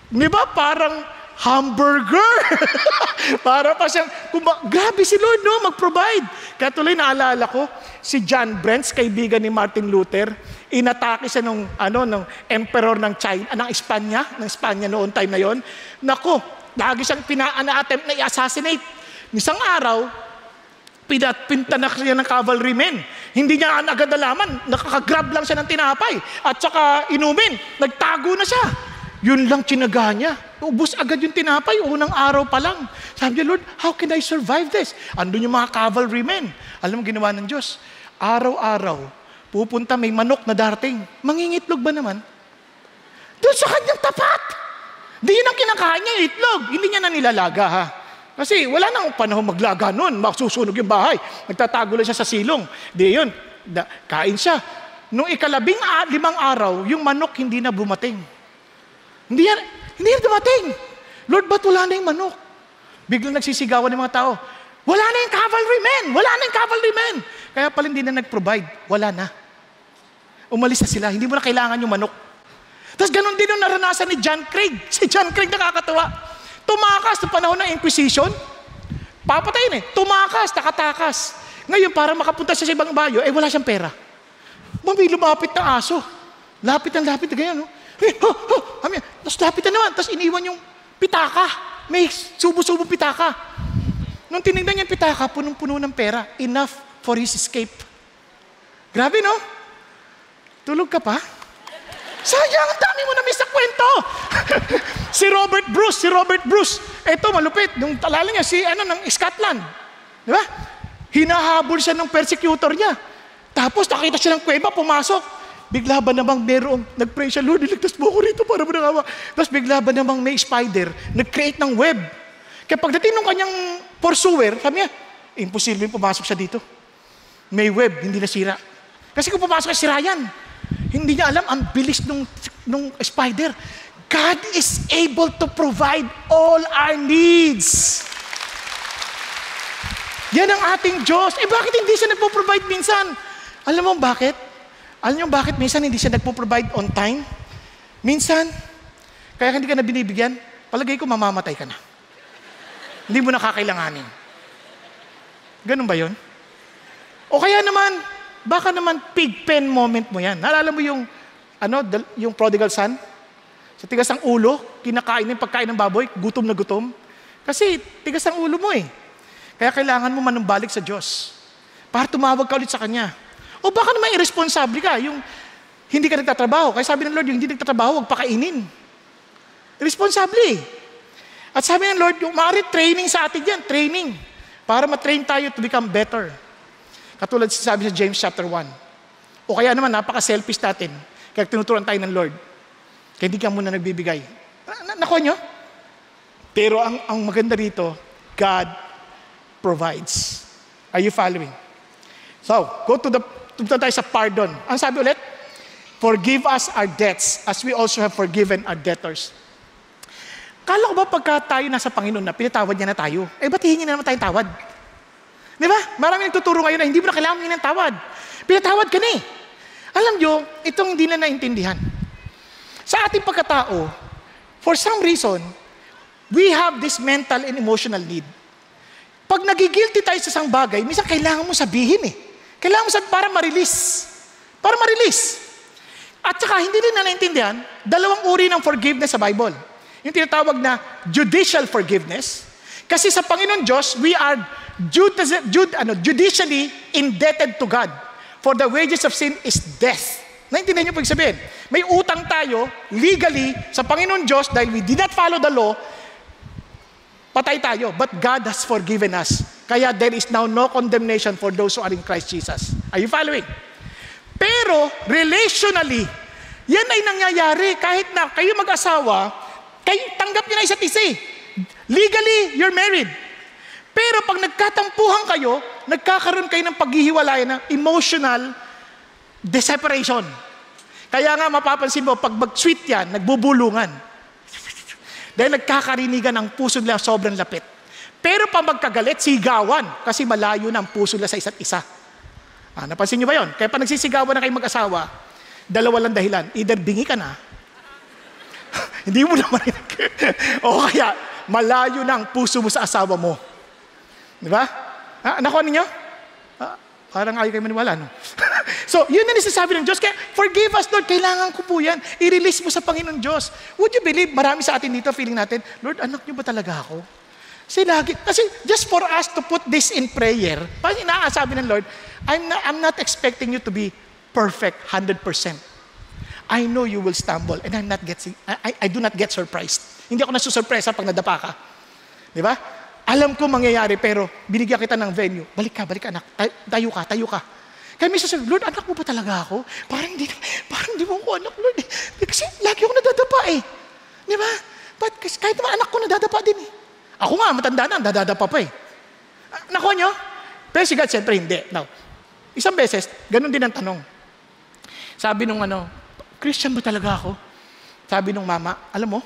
Di ba? Parang hamburger. Para pa siyang, grabe si Lord, no? Mag-provide. Kaya tuloy naalala ko, si John Brents, kaibigan ni Martin Luther, inatake siya nung emperor ng China, ng Espanya noon time na yon. Nako, lagi siyang pina-attempt na i-assassinate. Isang araw, pinta na siya ng cavalrymen. Hindi niya agad nalaman, nakakagrab lang siya ng tinapay at saka inumin. Nagtago na siya. Yun lang tinaga niya. Ubus agad yung tinapay, unang araw pa lang. Sabi niya, Lord, how can I survive this? Andun yung mga cavalrymen. Alam mo ginawa ng Diyos? Araw-araw, pupunta may manok na darating. Mangingitlog ba naman? Doon sa kanyang tapat. Di yun ang kinakain niya, itlog. Hindi niya na nilalaga, ha? Kasi wala nang panahon maglaga nun. Masusunog yung bahay. Nagtatago lang siya sa silong. Di yun. Kain siya. Nung 15 araw, yung manok hindi na bumating. Hindi yan dumating. Lord, ba't wala na yung manok? Biglang nagsisigawan ng mga tao. Wala na yung cavalrymen! Wala na yung cavalrymen! Kaya pala hindi na nag-provide. Wala na. Umalis na sila. Hindi mo na kailangan yung manok. Tapos ganun din yung naranasan ni John Craig. Si John Craig nakakatawa. Tumakas sa panahon ng Inquisition. Papatayin Tumakas, nakatakas. Ngayon, para makapunta siya sa ibang bayo, wala siyang pera. May lumapit na aso. Lapit na ganyan, no? Tapos lapit na naman. Tapos iniwan yung pitaka. May subo-subo pitaka. Nung tinignan niya yung pitaka, punong-puno ng pera. Enough for his escape. Grabe, no? Tulog ka pa? Sayang, ang dami mo na miss sa kwento. Si Robert Bruce. Eto, malupit. Nung talala niya, ng Scotland. Di ba? Hinahabol siya ng persecutor niya. Tapos nakita siya ng kuweba, pumasok. Bigla ba namang merong, nag-pray siya, Lord, iligtas mo ako rito para mo nakawa. Tapos bigla ba namang may spider, nag-create ng web. Kaya pagdating ng kanyang pursuer, sabi niya, imposible pumasok siya dito. May web, hindi nasira. Kasi kung pumasok sira yan. Hindi niya alam, ang bilis nung spider. God is able to provide all our needs. Yan ang ating Diyos. Bakit hindi siya nagpo-provide minsan? Alam mo bakit? Alam niyo bakit minsan hindi siya nagpo-provide on time? Minsan, kaya hindi ka na binibigyan, palagay ko mamamatay ka na. Hindi mo nakakailanganin. Ganun ba yun? O kaya naman, baka naman pig pen moment mo yan. Naalala mo yung prodigal son? Sa tigas ang ulo, kinakain yung pagkain ng baboy, gutom na gutom. Kasi tigas ang ulo mo Kaya kailangan mo manumbalik sa Diyos. Para tumawag ka ulit sa Kanya. O baka naman irresponsible ka, yung hindi ka nagtatrabaho. Kaya sabi ng Lord, yung hindi nagtatrabaho, huwag pakainin. Irresponsible. At sabi ng Lord, yung maaari training sa atin yan, training. Para matrain tayo to become better. Katulad sabi sa James chapter 1. O kaya naman, napaka-selfish natin. Kaya tinuturuan tayo ng Lord. Kaya hindi ka muna nagbibigay. Nakuha nyo? Pero ang maganda rito, God provides. Are you following? So, punta tayo sa pardon. Ang sabi ulit? Forgive us our debts as we also have forgiven our debtors. Kala ko ba pagka tayo nasa Panginoon na, pinatawad niya na tayo? Ba't hihingi na naman tayong tawad? Di ba? Maraming nagtuturo ngayon na hindi mo na kailangan ng tawad. Pinatawad ka na eh. Alam nyo, itong hindi na naintindihan. Sa ating pagkatao, for some reason, we have this mental and emotional need. Pag nagigilty tayo sa isang bagay, minsan kailangan mo sabihin eh. Kailangan mo sabihin para ma-release. Para ma-release. At saka, hindi din na naintindihan, dalawang uri ng forgiveness sa Bible. Yung tinatawag na judicial forgiveness. Kasi sa Panginoon Diyos, we are judicially indebted to God. For the wages of sin is death. Naintindihan niyo po yung sabihin? May utang tayo, legally, sa Panginoon Diyos, dahil we did not follow the law, patay tayo. But God has forgiven us. Kaya there is now no condemnation for those who are in Christ Jesus. Are you following? Pero, relationally, yan ay nangyayari kahit na kayo mag-asawa, tanggap nyo na isa't isa. Legally, you're married. Pero pag nagkatampuhan kayo, nagkakaroon kayo ng paghihiwalayan ng emotional separation. Kaya nga mapapansin mo, pag mag-sweet yan, nagbubulungan. Dahil nagkakarinigan ang puso nila sobrang lapit. Pero pag magkagalit, sigawan. Kasi malayo na ang puso nila sa isa't isa. Napansin nyo ba yun? Kaya pag nagsisigawan na kayo mag-asawa, dalawa lang dahilan. Either bingi ka na, hindi mo na marinig. O kaya, malayo na ang puso mo sa asawa mo. Di ba? Nakuha ninyo? Parang ayaw kayo maniwala, no? So, yun na nisasabi ng Diyos. Kaya, forgive us, Lord. Kailangan ko po yan. I-release mo sa Panginoon Diyos. Would you believe, marami sa atin dito, feeling natin, Lord, anak niyo ba talaga ako? Kasi just for us to put this in prayer, parang inaasabi ng Lord, I'm not expecting you to be perfect 100%. I know you will stumble and I do not get surprised. Hindi ako nasusurpresa pag nadapa ka. Di ba? Alam ko mangyayari pero binigyan kita ng venue. Balik ka anak. Tayo ka. Kaya minsan sabi, Lord, anak mo ba talaga ako? Parang di mo ako anak, Lord. Kasi lagi ako nadadapa eh. Di ba? But kahit naman anak ko nadadapa din eh. Ako nga, matanda na, nadadapa pa eh. Nakuha nyo? Pero si God, siyempre hindi. Now, isang beses, ganun din ang tanong. Sabi nung Christian ba talaga ako? Sabi nung mama, alam mo,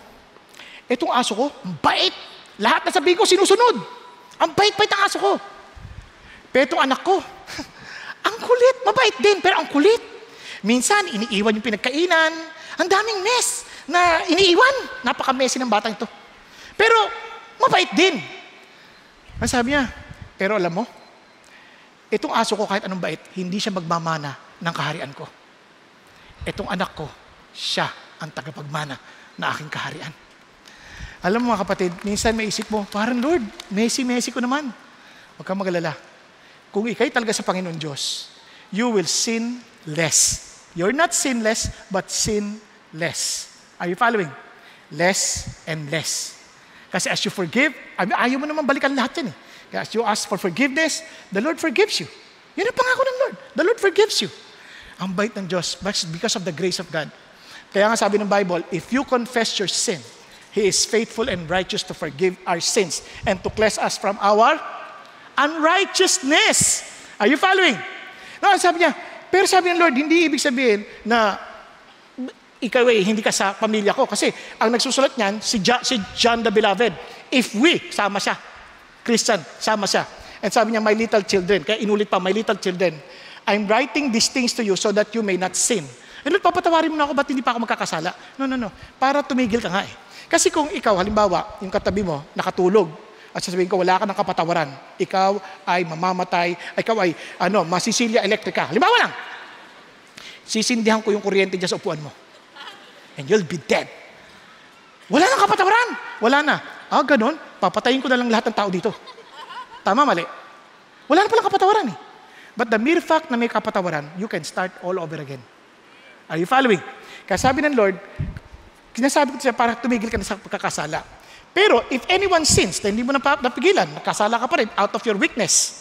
etong aso ko, bait. Lahat na sabihin ko, sinusunod. Ang bait-bait ang aso ko. Pero itong anak ko, ang kulit. Mabait din, pero ang kulit. Minsan, iniiwan yung pinagkainan. Ang daming mess na iniiwan. Napaka-messy ng batang ito. Pero, mabait din. Ang sabi niya, pero alam mo, itong aso ko kahit anong bait, hindi siya magmamana ng kaharian ko. Itong anak ko, siya ang tagapagmana na aking kaharian. Alam mo mga kapatid, minsan may isip mo, parang Lord, messy ko naman. Huwag kang magalala. Kung ikay talaga sa Panginoon Diyos, you will sin less. You're not sinless, but sin less. Are you following? Less and less. Kasi as you forgive, ayaw mo naman balikan lahat yan eh. Kaya as you ask for forgiveness, the Lord forgives you. Yan ang pangako ng Lord. The Lord forgives you. Ang bait ng Diyos, because of the grace of God. Kaya nga sabi ng Bible, if you confess your sin, He is faithful and righteous to forgive our sins and to cleanse us from our unrighteousness. Are you following? No, sabi niya, pero sabi ng Lord, hindi ibig sabihin na ikaw hindi ka sa pamilya ko. Kasi ang nagsusulat niyan, si John the Beloved. If we, sama siya. Christian, sama siya. And sabi niya, my little children. Kaya inulit pa, my little children. I'm writing these things to you so that you may not sin. And Lord, papatawarin mo na ako, ba't hindi pa ako magkakasala? No. Para tumigil ka nga eh. Kasi kung ikaw, halimbawa, yung katabi mo, nakatulog, at sasabihin ko, wala ka ng kapatawaran, ikaw ay mamamatay, ikaw ay, masisilya elektrika. Halimbawa lang, sisindihan ko yung kuryente dyan sa upuan mo. And you'll be dead. Wala nang kapatawaran. Wala na. Ganon, papatayin ko na lang lahat ng tao dito. Tama, mali. Wala na palang kapatawaran eh. But the mere fact na may kapatawaran, you can start all over again. Are you following? Kaya sabi ng Lord, sinasabi ko siya para tumigil ka na sa pagkakasala. Pero if anyone sins, na hindi mo napigilan, nakasala ka pa rin out of your weakness.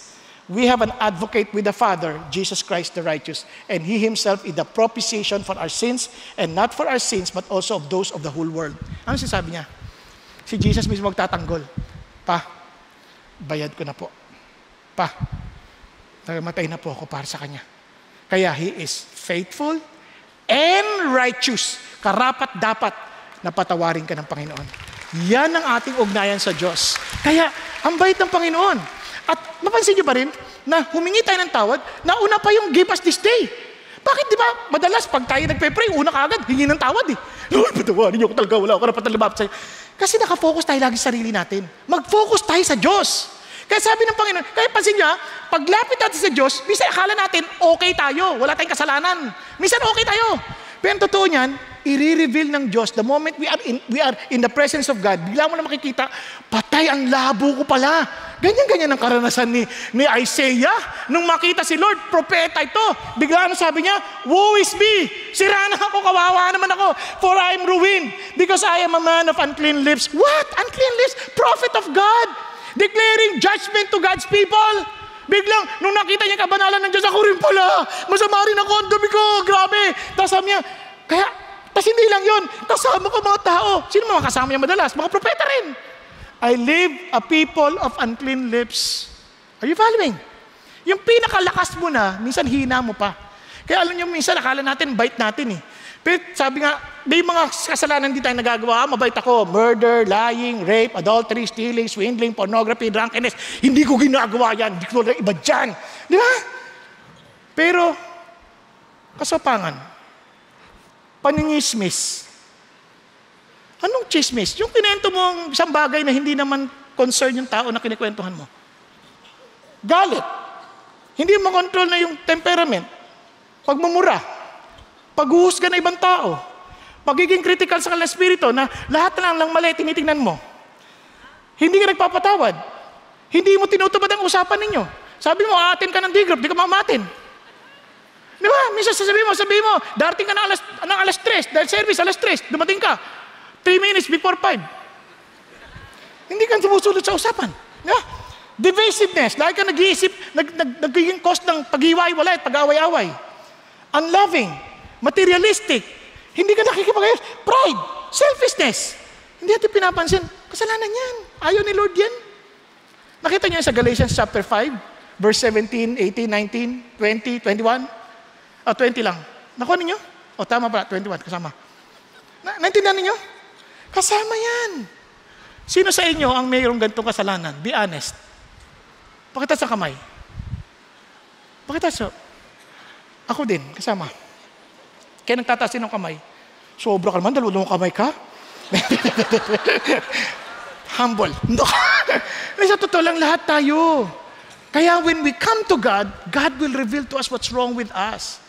We have an advocate with the Father, Jesus Christ the righteous. And He Himself is the propitiation for our sins, and not for our sins, but also of those of the whole world. Ano sinasabi niya? Si Jesus mismo magtatanggol. Pa, bayad ko na po. Pa, namatay na po ako para sa Kanya. Kaya He is faithful and righteous. Karapat dapat na patawarin ka ng Panginoon. Yan ang ating ugnayan sa Diyos. Kaya, ang bait ng Panginoon. At mapansin niyo ba rin na humingi tayo ng tawad, nauna pa yung give us this day. Bakit di ba madalas pag tayo nagpe-pray, una ka agad, hingi ng tawad eh. Lord, patawarin niyo ako talaga, wala ako karapatan lumapit sa'yo. Kasi nakafocus tayo lagi sa sarili natin. Mag-focus tayo sa Diyos. Kaya sabi ng Panginoon, kaya pansin niyo, paglapit natin sa Diyos, minsan akala natin okay tayo, wala tayong kasalanan. Minsan okay tayo. Pero ang totoo niyan, i-reveal ng Diyos, the moment we are in the presence of God, bigla mo na makikita, patay, ang labo ko pala. Ganyan-ganyan ang karanasan ni Isaiah. Nung makita si Lord, propeta ito. Bigla ano sabi niya, woe is me. Sira na ako, kawawa naman ako. For I am ruined, because I am a man of unclean lips. What? Unclean lips? Prophet of God. Declaring judgment to God's people. Biglang, nung nakita niya kabanalan ng Diyos, ako rin pala. Masama rin ako, ang dumi ko, grabe. Tapos sabi niya, tapos hindi lang yun, kasama ko mga tao. Sino mga kasama niya madalas? Mga propeta rin. I live a people of unclean lips. Are you following? Yung pinakalakas mo na, minsan hina mo pa. Kaya alam niyo, minsan akala natin, bait natin eh. Pero sabi nga, may mga kasalanan din tayo nagagawa. Mabait ako, murder, lying, rape, adultery, stealing, swindling, pornography, drunkenness. Hindi ko ginagawa yan. Hindi ko na iba dyan. Di ba? Pero, kasapangan, paningismis. Anong chismis? Yung kinento mong isang bagay na hindi naman concern yung tao na kinikwentuhan mo. Galit. Hindi mo control na yung temperament. Pagmumura. Paghuhusga na ibang tao. Pagiging critical sa kanilang espiritu na lahat na lang mali, tinitingnan mo. Hindi ka nagpapatawad. Hindi mo tinutupad ang usapan ninyo. Sabi mo, aatin ka ng D-group, di ka mamatin. Di ba? Minsan sasabihin mo, darating ka ng alas 3, dahil service, alas 3, dumating ka. 3 minutes before 5. Hindi ka sumusunod sa usapan. Di ba? Divisiveness, lagi ka nag-iisip, nagiging cause ng pag-iwai-walay at pag-away-away. Unloving, materialistic, hindi ka nakikipag-ayos. Pride, selfishness. Hindi natin pinapansin. Kasalanan yan. Ayaw ni Lord yan. Nakita niyo sa Galatians chapter 5, verse 17, 18, 19, 20, 21? 20 lang. Nakuha ninyo? Tama pala, 21, kasama. Naintindihan ninyo? Kasama yan. Sino sa inyo ang mayroong ganitong kasalanan? Be honest. Pakita sa kamay. Pakita sa... Ako din, kasama. Kaya nagtataas din ng kamay. Sobra ka naman, dalawang kamay ka? Humble. No. Sa totoo lang, lahat tayo. Kaya when we come to God, God will reveal to us what's wrong with us.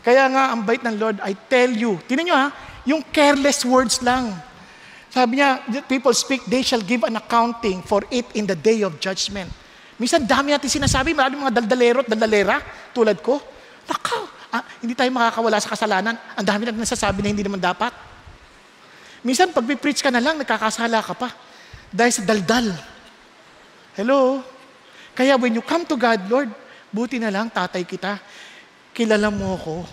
Kaya nga, ang bait ng Lord, I tell you. Tingnan nyo yung careless words lang. Sabi niya, people speak, they shall give an accounting for it in the day of judgment. Minsan, dami natin sinasabi, maraming mga daldalero at daldalera, tulad ko. Nakaw. Hindi tayo makakawala sa kasalanan. Ang dami natin nasasabi na hindi naman dapat. Minsan, pag preach ka na lang, nagkakasala ka pa. Dahil sa daldal. Hello? Kaya when you come to God, Lord, buti na lang, tatay kita. Kilala mo ako.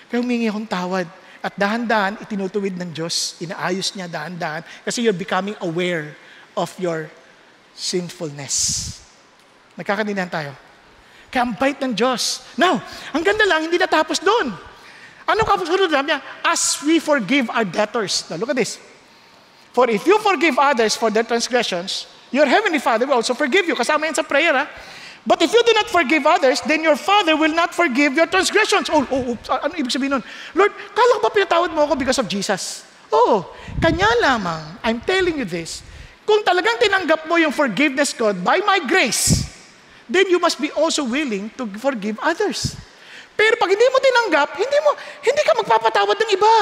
Kaya humingi akong tawad. At dahan-dahan, itinutuwid ng Diyos. Inaayos niya dahan-dahan. Kasi you're becoming aware of your sinfulness. Nagkakanindihan tayo. Kaya ang bait ng Diyos. Now, ang ganda lang, hindi natapos doon. Ano kasunod niya? As we forgive our debtors. Now, look at this. For if you forgive others for their transgressions, your heavenly Father will also forgive you. Kasama yan sa prayer, ha? But if you do not forgive others, then your Father will not forgive your transgressions. Ano ibig sabihin nun? Lord, kala ko ba pinatawad mo ako because of Jesus? Oo. Kanya lamang, I'm telling you this, kung talagang tinanggap mo yung forgiveness ko by my grace, then you must be also willing to forgive others. Pero pag hindi mo tinanggap, hindi ka magpapatawad ng iba.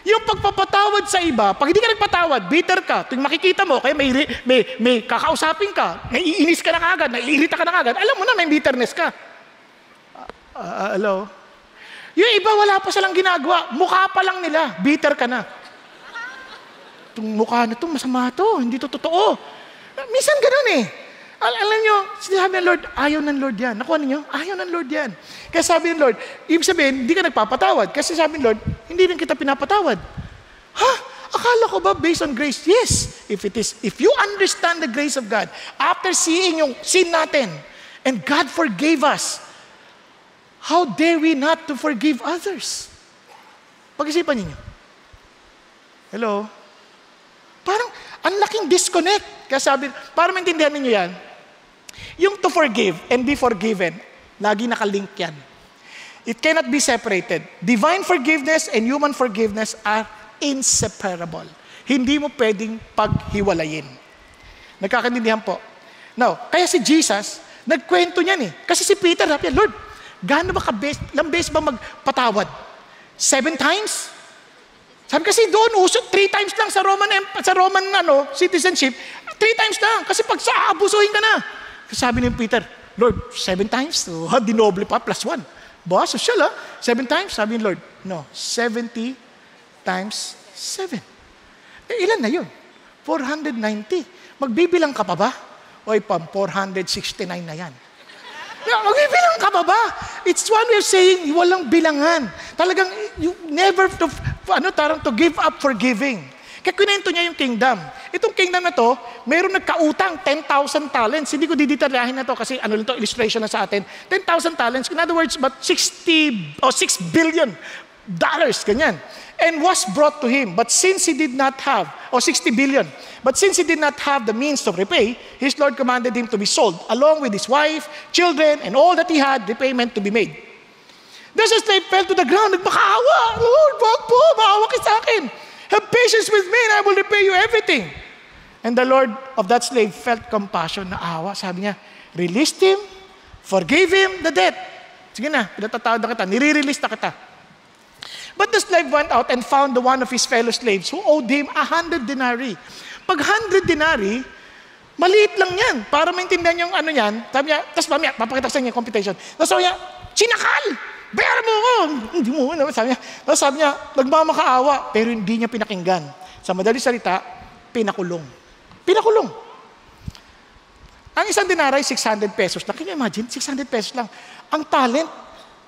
Yung pagpapatawad sa iba, pag hindi ka nagpatawad, bitter ka, tuwing makikita mo, kaya may kakausapin ka, naiinis ka na kagad, naiirita ka na kagad, alam mo na may bitterness ka. Hello? Yung iba, wala pa silang ginagawa, mukha pa lang nila, bitter ka na. Itong mukha na ito, masama ito, hindi ito totoo. Minsan ganun eh. Alam nyo, sinabi ng Lord, ayaw ng Lord yan. Nakuha ninyo? Ayaw ng Lord yan. Kaya sabi ng Lord, ibig sabihin, hindi ka nagpapatawad. Kasi sabi ng Lord, hindi rin kita pinapatawad. Ha? Akala ko ba based on grace? Yes. If you understand the grace of God, after seeing yung sin natin, and God forgave us, how dare we not to forgive others? Pag-isipan niyo. Hello? Parang, ang laking disconnect. Kaya sabi, para maintindihan ninyo yan, yung to forgive and be forgiven, lagi nakalink yan. It cannot be separated. Divine forgiveness and human forgiveness are inseparable. Hindi mo pwedeng paghiwalayin. Nagkakaintindihan po. Now, kaya si Jesus, nagkwento niyan eh. Kasi si Peter, sabi niya, Lord, gaano ba ilang beses ba magpatawad? 7 times? Sabi kasi doon, 3 times lang sa Roman citizenship, 3 times lang. Kasi pag aabusuhin ka na. Sabi ni Peter, Lord, 7 times? Dinoble pa, plus 1. Ba, social 7 times? Sabi ni Lord, no, 70 times 7. Ilan na yun? 490. Magbibilang ka pa ba? Oy, 469 na yan. Magbibilang ka pa ba? It's one way of saying, walang bilangan. Talagang, you never to give up forgiving. Kaya kinento niya yung kingdom. Itong kingdom na to, mayroong nagkautang, 10,000 talents. Hindi ko didetalyahin na to kasi illustration na sa atin. 10,000 talents, in other words, about 6 billion dollars, ganyan. And was brought to him. But since he did not have, 60 billion. But since he did not have the means to repay, his Lord commanded him to be sold, along with his wife, children, and all that he had, repayment to be made. Thus a slave fell to the ground, nagmakaawa. Lord, wag po, maawa ka sa akin. Have patience with me and I will repay you everything. And the Lord of that slave felt compassion, naawa. Sabi niya, released him, forgave him the debt. Sige na, pinatatawad na kita, nire-release na kita. But the slave went out and found the one of his fellow slaves who owed him 100 denarii. Pag 100 denarii, maliit lang yan. Para maintindihan yung ano yan, sabi niya, tapos mamaya, papakita ko sa inyo yung computation. Tapos sabi niya, sinakal! Bayaran mo ko! Hindi mo, sabi niya, nagmamakaawa, pero hindi niya pinakinggan. Sa madaling salita, pinakulong. Pinakulong. Ang isang denarii, 600 pesos lang. Can you imagine? 600 pesos lang. Ang talent,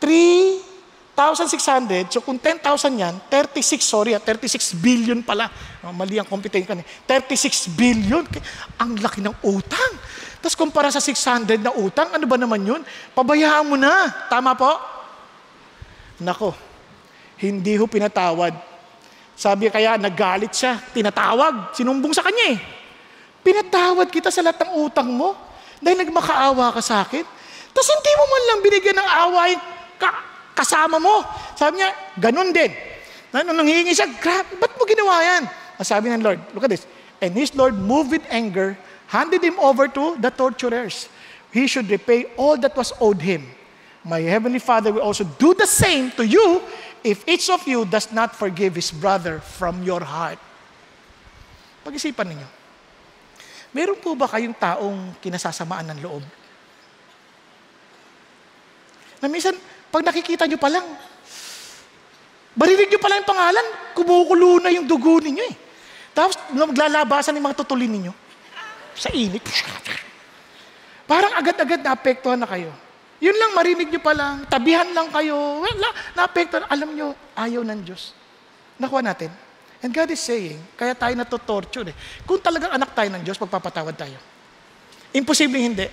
3,600. So kung 10,000 yan, 36 billion pala. Mali ang computation kanina. 36 billion. Ang laki ng utang. Tapos kumpara sa 600 na utang, ano ba naman yun? Pabayaan mo na. Tama po? Nako, hindi ho pinatawad. Sabi kaya, nagalit siya. Tinatawag. Sinumbong sa kanya eh. Pinatawad kita sa lahat ng utang mo dahil nagmakaawa ka sa akin. Tapos hindi mo man lang binigyan ng awa yung kasama mo. Sabi niya, ganun din. Nung nanghihingi siya, grabe, ba't mo ginawa yan? Sabi ng Lord, look at this. And his Lord, moved with anger, handed him over to the torturers. He should repay all that was owed him. My heavenly Father will also do the same to you if each of you does not forgive his brother from your heart. Pag-isipan ninyo. Meron po ba kayong taong kinasasamaan ng loob? Na minsan, pag nakikita nyo pa lang, barinig nyo pa lang yung pangalan, kumukulo na yung dugo ninyo eh. Tapos, maglalabasan yung mga tutulin ninyo. Sa init. Parang agad-agad naapektuhan na kayo. Yun lang, marinig nyo pa lang, tabihan lang kayo, naapektuhan. Alam nyo, ayaw ng Diyos. Nakuha natin. And God is saying, kaya tayo natutorture eh. Kung talagang anak tayo ng Diyos, pagpapatawad tayo. Imposible hindi.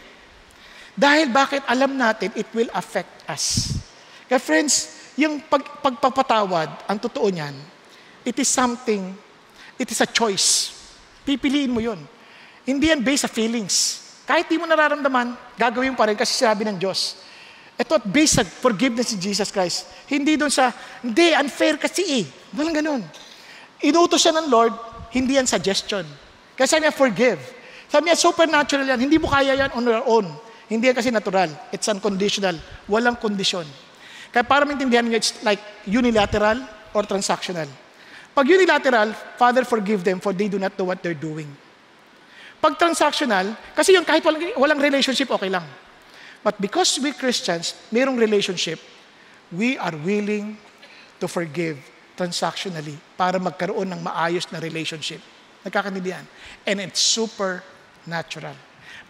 Dahil bakit alam natin, it will affect us. Kaya friends, yung pagpapatawad, ang totoo niyan, it is something, it is a choice. Pipiliin mo yun. Hindi yan based sa feelings. Kahit di mo nararamdaman, gagawin pa rin kasi sinabi ng Diyos. Ito at based sa forgiveness ni Jesus Christ. Hindi doon sa, hindi, unfair kasi eh. Walang ganun. Inutos siya ng Lord, hindi yan suggestion. Kasi sabi niya, forgive. Sabi niya, supernatural yan. Hindi mo kaya yan on your own. Hindi yan kasi natural. It's unconditional. Walang kondisyon. Kaya para maintindihan niyo, it's like unilateral or transactional. Pag unilateral, Father, forgive them for they do not know what they're doing. Pag transactional, kasi yung kahit walang relationship, okay lang. But because we Christians, mayroong relationship, we are willing to forgive transactionally para magkaroon ng maayos na relationship. Nagkakaintindihan. And it's supernatural.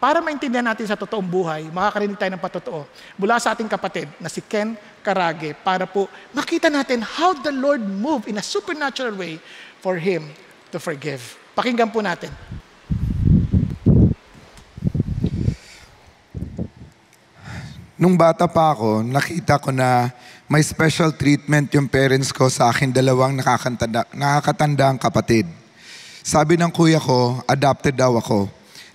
para maintindihan natin sa totoong buhay, makakarinig tayo ng patotoo mula sa ating kapatid na si Ken Carage para po makita natin how the Lord moved in a supernatural way for him to forgive. Pakinggan po natin. Nung bata pa ako, nakita ko na may special treatment yung parents ko sa akin dalawang nakakatandang kapatid. Sabi ng kuya ko, adopted daw ako.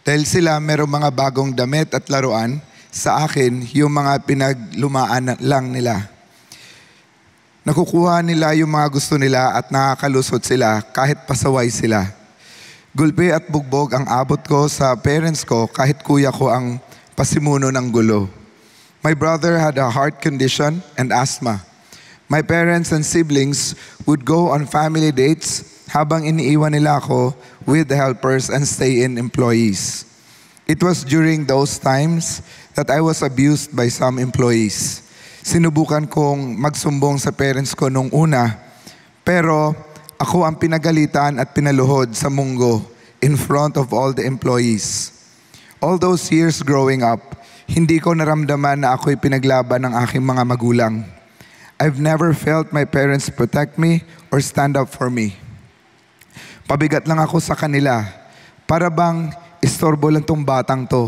Dahil sila merong mga bagong damit at laruan, sa akin yung mga pinaglumaan lang nila. Nakukuha nila yung mga gusto nila at nakakalusot sila kahit pasaway sila. Gulpi at bugbog ang abot ko sa parents ko kahit kuya ko ang pasimuno ng gulo. My brother had a heart condition and asthma. My parents and siblings would go on family dates habang iniiwan nila ako with the helpers and stay-in employees. It was during those times that I was abused by some employees. Sinubukan kong magsumbong sa parents ko nung una, pero ako ang pinagalitan at pinaluhod sa munggo in front of all the employees. All those years growing up, hindi ko naramdaman na ako'y pinaglaban ng aking mga magulang. I've never felt my parents protect me or stand up for me. Pabigat lang ako sa kanila. Para bang istorbo lang tong batang to.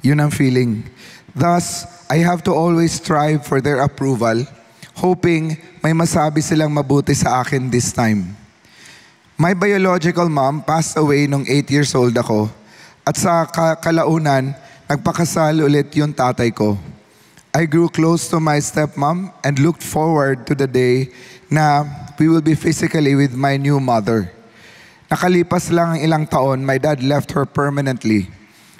Yun ang feeling. Thus, I have to always strive for their approval, hoping may masabi silang mabuti sa akin this time. My biological mom passed away nung 8 years old ako. At sa kalaunan, nagpakasal ulit yung tatay ko. I grew close to my stepmom and looked forward to the day na we will be physically with my new mother. Nakalipas lang ang ilang taon, my dad left her permanently.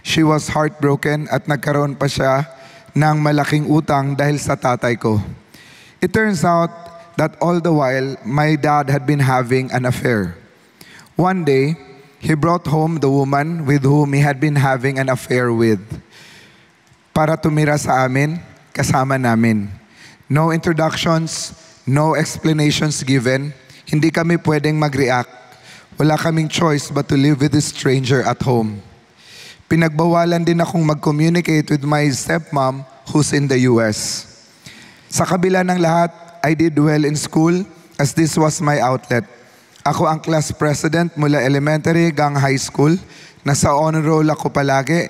She was heartbroken at nagkaroon pa siya ng malaking utang dahil sa tatay ko. It turns out that all the while, my dad had been having an affair. One day, he brought home the woman with whom he had been having an affair with para tumira sa amin, kasama namin. No introductions, no explanations given. Hindi kami pwedeng mag-react. Wala kaming choice but to live with this stranger at home. Pinagbawalan din akong mag-communicate with my stepmom who's in the US. Sa kabila ng lahat, I did well in school as this was my outlet. Ako ang class president mula elementary hanggang high school. Nasa honor roll ako palagi.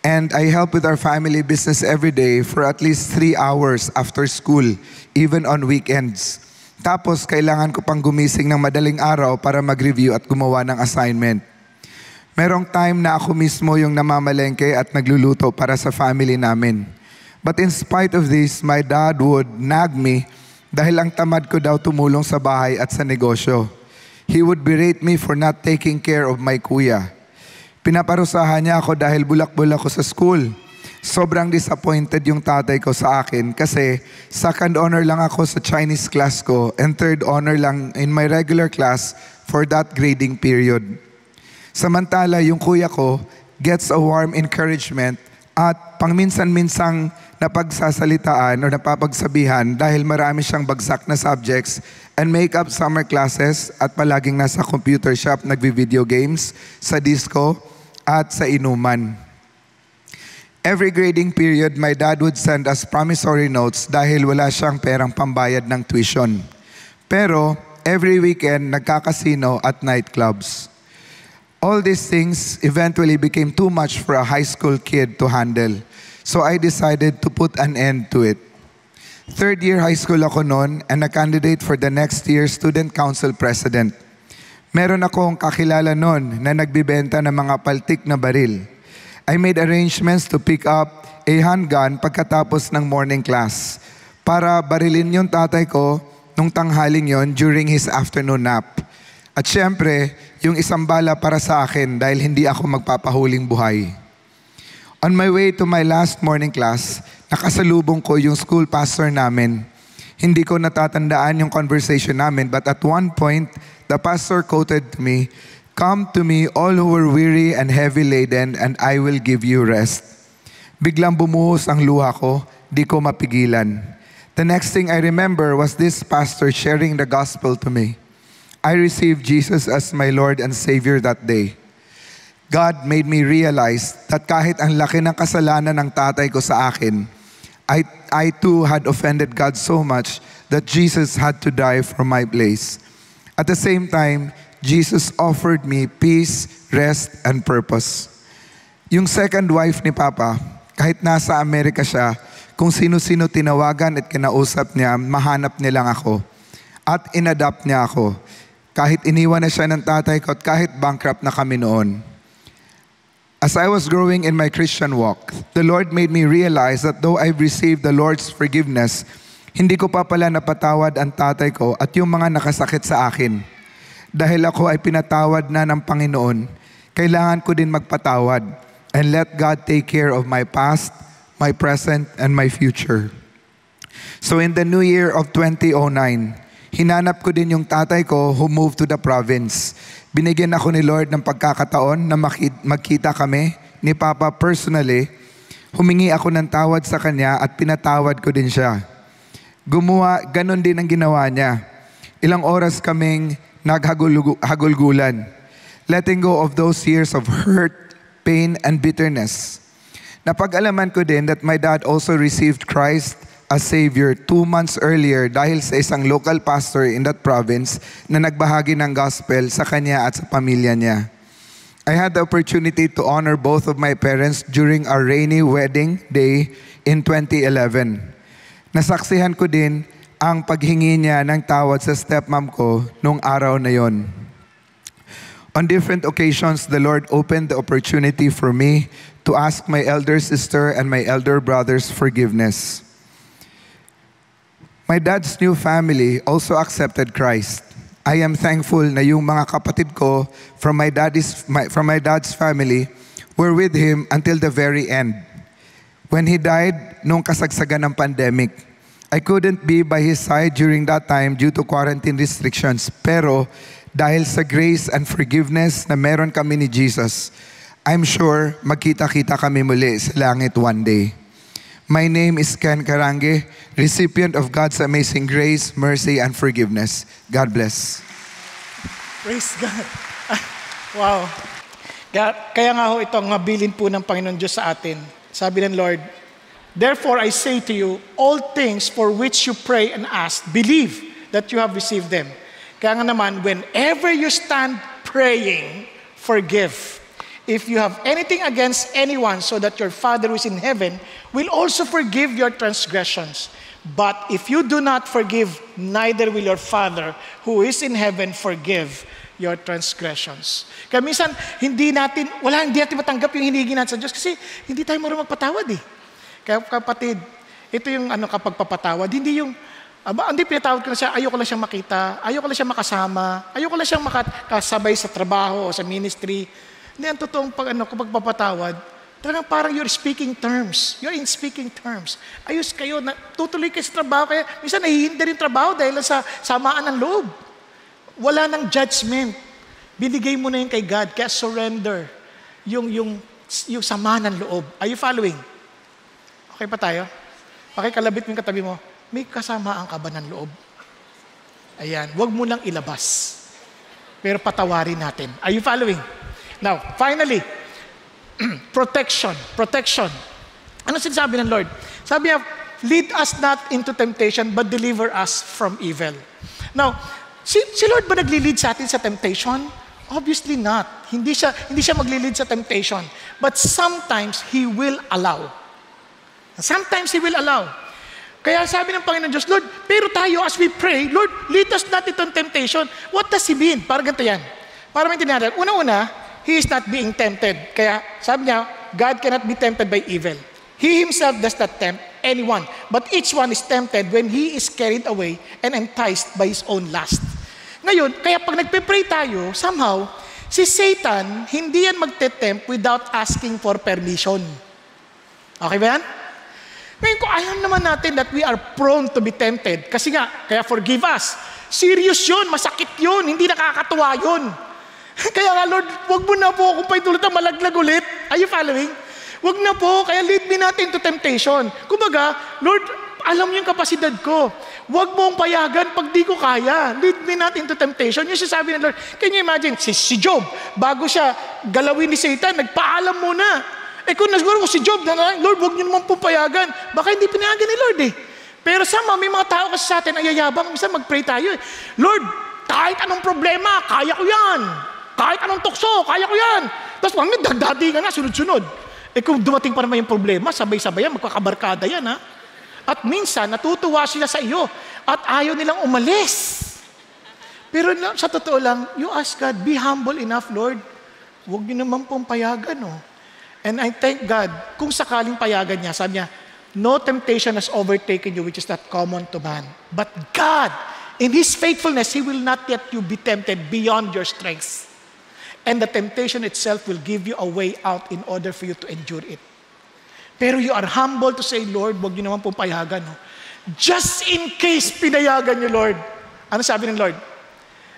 And I help with our family business every day for at least 3 hours after school, even on weekends. Tapos, kailangan ko pang gumising ng madaling araw para mag-review at gumawa ng assignment. Merong time na ako mismo yung namamalengke at nagluluto para sa family namin. But in spite of this, my dad would nag me dahil ang tamad ko daw tumulong sa bahay at sa negosyo. He would berate me for not taking care of my kuya. Pinaparusahan niya ako dahil bulak-bulak ako sa school. Sobrang disappointed yung tatay ko sa akin kasi second honor lang ako sa Chinese class ko and third honor lang in my regular class for that grading period. Samantala, yung kuya ko gets a warm encouragement at pangminsan-minsang napagsasalitaan o napapagsabihan dahil marami siyang bagsak na subjects and make up summer classes at palaging nasa computer shop nagvi-video games, sa disco at sa inuman. Every grading period, my dad would send us promissory notes dahil wala siyang perang pambayad ng tuition. Pero every weekend, nagkakasino at nightclubs. All these things eventually became too much for a high school kid to handle. So I decided to put an end to it. Third year high school ako noon and a candidate for the next year's student council president. Meron akong kakilala noon na nagbibenta ng mga paltik na baril. I made arrangements to pick up a handgun pagkatapos ng morning class para barilin yung tatay ko nung tanghaling yon during his afternoon nap. At syempre, yung isang bala para sa akin dahil hindi ako magpapahuling buhay. On my way to my last morning class, nakasalubong ko yung school pastor namin. Hindi ko natatandaan yung conversation namin but at one point, the pastor quoted to me, "Come to me all who are weary and heavy laden and I will give you rest." Biglang bumuhos ang luha ko, di ko mapigilan. The next thing I remember was this pastor sharing the gospel to me. I received Jesus as my Lord and Savior that day. God made me realize that kahit ang laki ng kasalanan ng tatay ko sa akin, I too had offended God so much that Jesus had to die for my place. At the same time, Jesus offered me peace, rest, and purpose. Yung second wife ni Papa, kahit nasa Amerika siya, kung sino-sino tinawagan at kinausap niya, mahanap niya lang ako. At inadapt niya ako. Kahit iniwan na siya ng tatay ko at kahit bankrupt na kami noon. As I was growing in my Christian walk, the Lord made me realize that though I've received the Lord's forgiveness, hindi ko pa pala napatawad ang tatay ko at yung mga nakasakit sa akin. Dahil ako ay pinatawad na ng Panginoon, kailangan ko din magpatawad and let God take care of my past, my present, and my future. So in the new year of 2009, hinanap ko din yung tatay ko who moved to the province. Binigyan ako ni Lord ng pagkakataon na magkita kami ni Papa personally. Humingi ako ng tawad sa kanya at pinatawad ko din siya. Ganon din ang ginawa niya. Ilang oras kaming naghagulgulan, letting go of those years of hurt, pain, and bitterness. Napag-alaman ko din that my dad also received Christ as Savior 2 months earlier dahil sa isang local pastor in that province na nagbahagi ng gospel sa kanya at sa pamilya niya. I had the opportunity to honor both of my parents during our rainy wedding day in 2011. Nasaksihan ko din ang paghingi niya ng tawad sa stepmom ko nung araw na yon. On different occasions, the Lord opened the opportunity for me to ask my elder sister and my elder brother's forgiveness. My dad's new family also accepted Christ. I am thankful na yung mga kapatid ko from my dad's family were with him until the very end. When he died nung kasagsagan ng pandemic, I couldn't be by his side during that time due to quarantine restrictions. Pero dahil sa grace and forgiveness na meron kami ni Jesus, I'm sure magkita-kita kami muli sa langit one day. My name is Ken Karange, recipient of God's amazing grace, mercy, and forgiveness. God bless. Praise God. Wow. Kaya nga ho itong habilin po ng Panginoon Diyos sa atin. Sabi ng Lord, therefore I say to you, all things for which you pray and ask, believe that you have received them. Kaya nga naman, whenever you stand praying, forgive. If you have anything against anyone, so that your Father who is in heaven will also forgive your transgressions. But if you do not forgive, neither will your Father who is in heaven forgive your transgressions. Kaya minsan, hindi natin matanggap yung hinihingin natin sa Diyos kasi hindi tayo marunong magpatawad eh. Kaya kapatid, ito yung kapag papatawad, hindi yung, hindi pinatawad ko na siya, ayoko lang siyang makita, ayoko lang siyang makasama, ayoko lang siyang makasabay sa trabaho o sa ministry. Hindi, ang totoong kapag papatawad, talagang parang you're speaking terms. You're in speaking terms. Ayos kayo, tutuloy kayo sa trabaho, kaya minsan nahihinder yung trabaho dahil sa samaan ng loob. Wala nang judgment. Binigay mo na yun kay God, kaya surrender yung sama ng loob. Are you following? Okay pa tayo? Pakikalabit mo yung katabi mo, may kasamaan ka ba ng loob? Ayan, huwag mo lang ilabas. Pero patawarin natin. Are you following? Now, finally, protection. Ano sinasabi ng Lord? Sabi niya, lead us not into temptation, but deliver us from evil. Now, si Lord ba nagli-lead sa atin sa temptation? Obviously not. Hindi siya magli-lead sa temptation. But sometimes He will allow. Sometimes He will allow. Kaya sabi ng Panginoon Diyos, Lord, pero tayo as we pray, Lord, lead us not into temptation. What does He mean? Parang ganito yan. Para maintindihan natin. Una-una, He is not being tempted. Kaya sabi niya, God cannot be tempted by evil. He Himself does not tempt anyone. But each one is tempted when he is carried away and enticed by his own lust. Ngayon, kaya pag nagpe-pray tayo, somehow, si Satan, hindi yan magte-tempt without asking for permission. Okay ba yan? Ngayon, kung alam naman natin that we are prone to be tempted, kasi nga, kaya forgive us. Serious yun, masakit yun, hindi nakakatuwa yun. Kaya nga, Lord, wag mo na po akong paitulad na malaglag ulit. Are you following? Wag na po, kaya lead me natin to temptation. Kumbaga, Lord, alam mo yung kapasidad ko. Huwag mong payagan pag di ko kaya. Lead me not into temptation. Yung sinasabi ng Lord, can you imagine, si Job, bago siya galawin ni Satan, nagpaalam muna. Kung nasiguro ko si Job, Lord, huwag niyo naman pong payagan. Baka hindi pinayagan ni Lord Pero may mga tao kasi sa atin, ayayabang, minsan mag-pray tayo Lord, kahit anong problema, kaya ko yan. Kahit anong tukso, kaya ko yan. Tapos dagdadi ka na, sunod-sunod. Kung dumating pa naman yung problema, sabay-sabay yan, magkakabarkada yan At minsan, natutuwa sila sa iyo at ayaw nilang umalis. Pero sa totoo lang, you ask God, be humble enough, Lord. Huwag niyo naman pong payagan, And I thank God, kung sakaling payagan niya, sabi niya, no temptation has overtaken you which is not common to man. But God, in His faithfulness, He will not let you be tempted beyond your strengths. And the temptation itself will give you a way out in order for you to endure it. Pero you are humble to say, Lord, huwag niyo naman pong payagan. Just in case pinayagan niyo, Lord. Ano sabi ng Lord?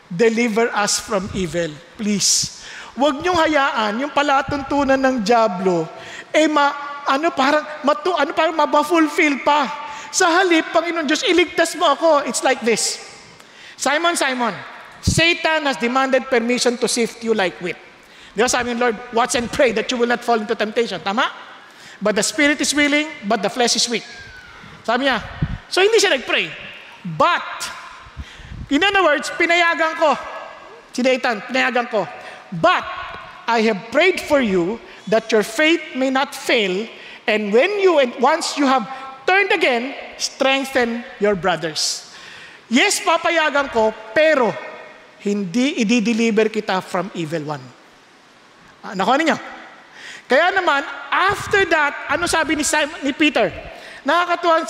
Deliver us from evil, please. Huwag niyong hayaan yung palatuntunan ng dyablo, parang mabafulfill pa. Sa halip, Panginoon Diyos, iligtas mo ako. It's like this. Simon, Satan has demanded permission to sift you like wheat. Di ba sabi ng Lord, watch and pray that you will not fall into temptation. Tama? But the spirit is willing, but the flesh is weak. Sabi niya, so hindi siya nag-pray. But, in other words, pinayagan ko. Si Satan, pinayagan ko. But, I have prayed for you that your faith may not fail, and once you have turned again, strengthen your brothers. Yes, papayagan ko, pero hindi i-deliver kita from evil one. Nakuha niyo? Kaya naman, after that, ano sabi ni Peter? Nakakatuwa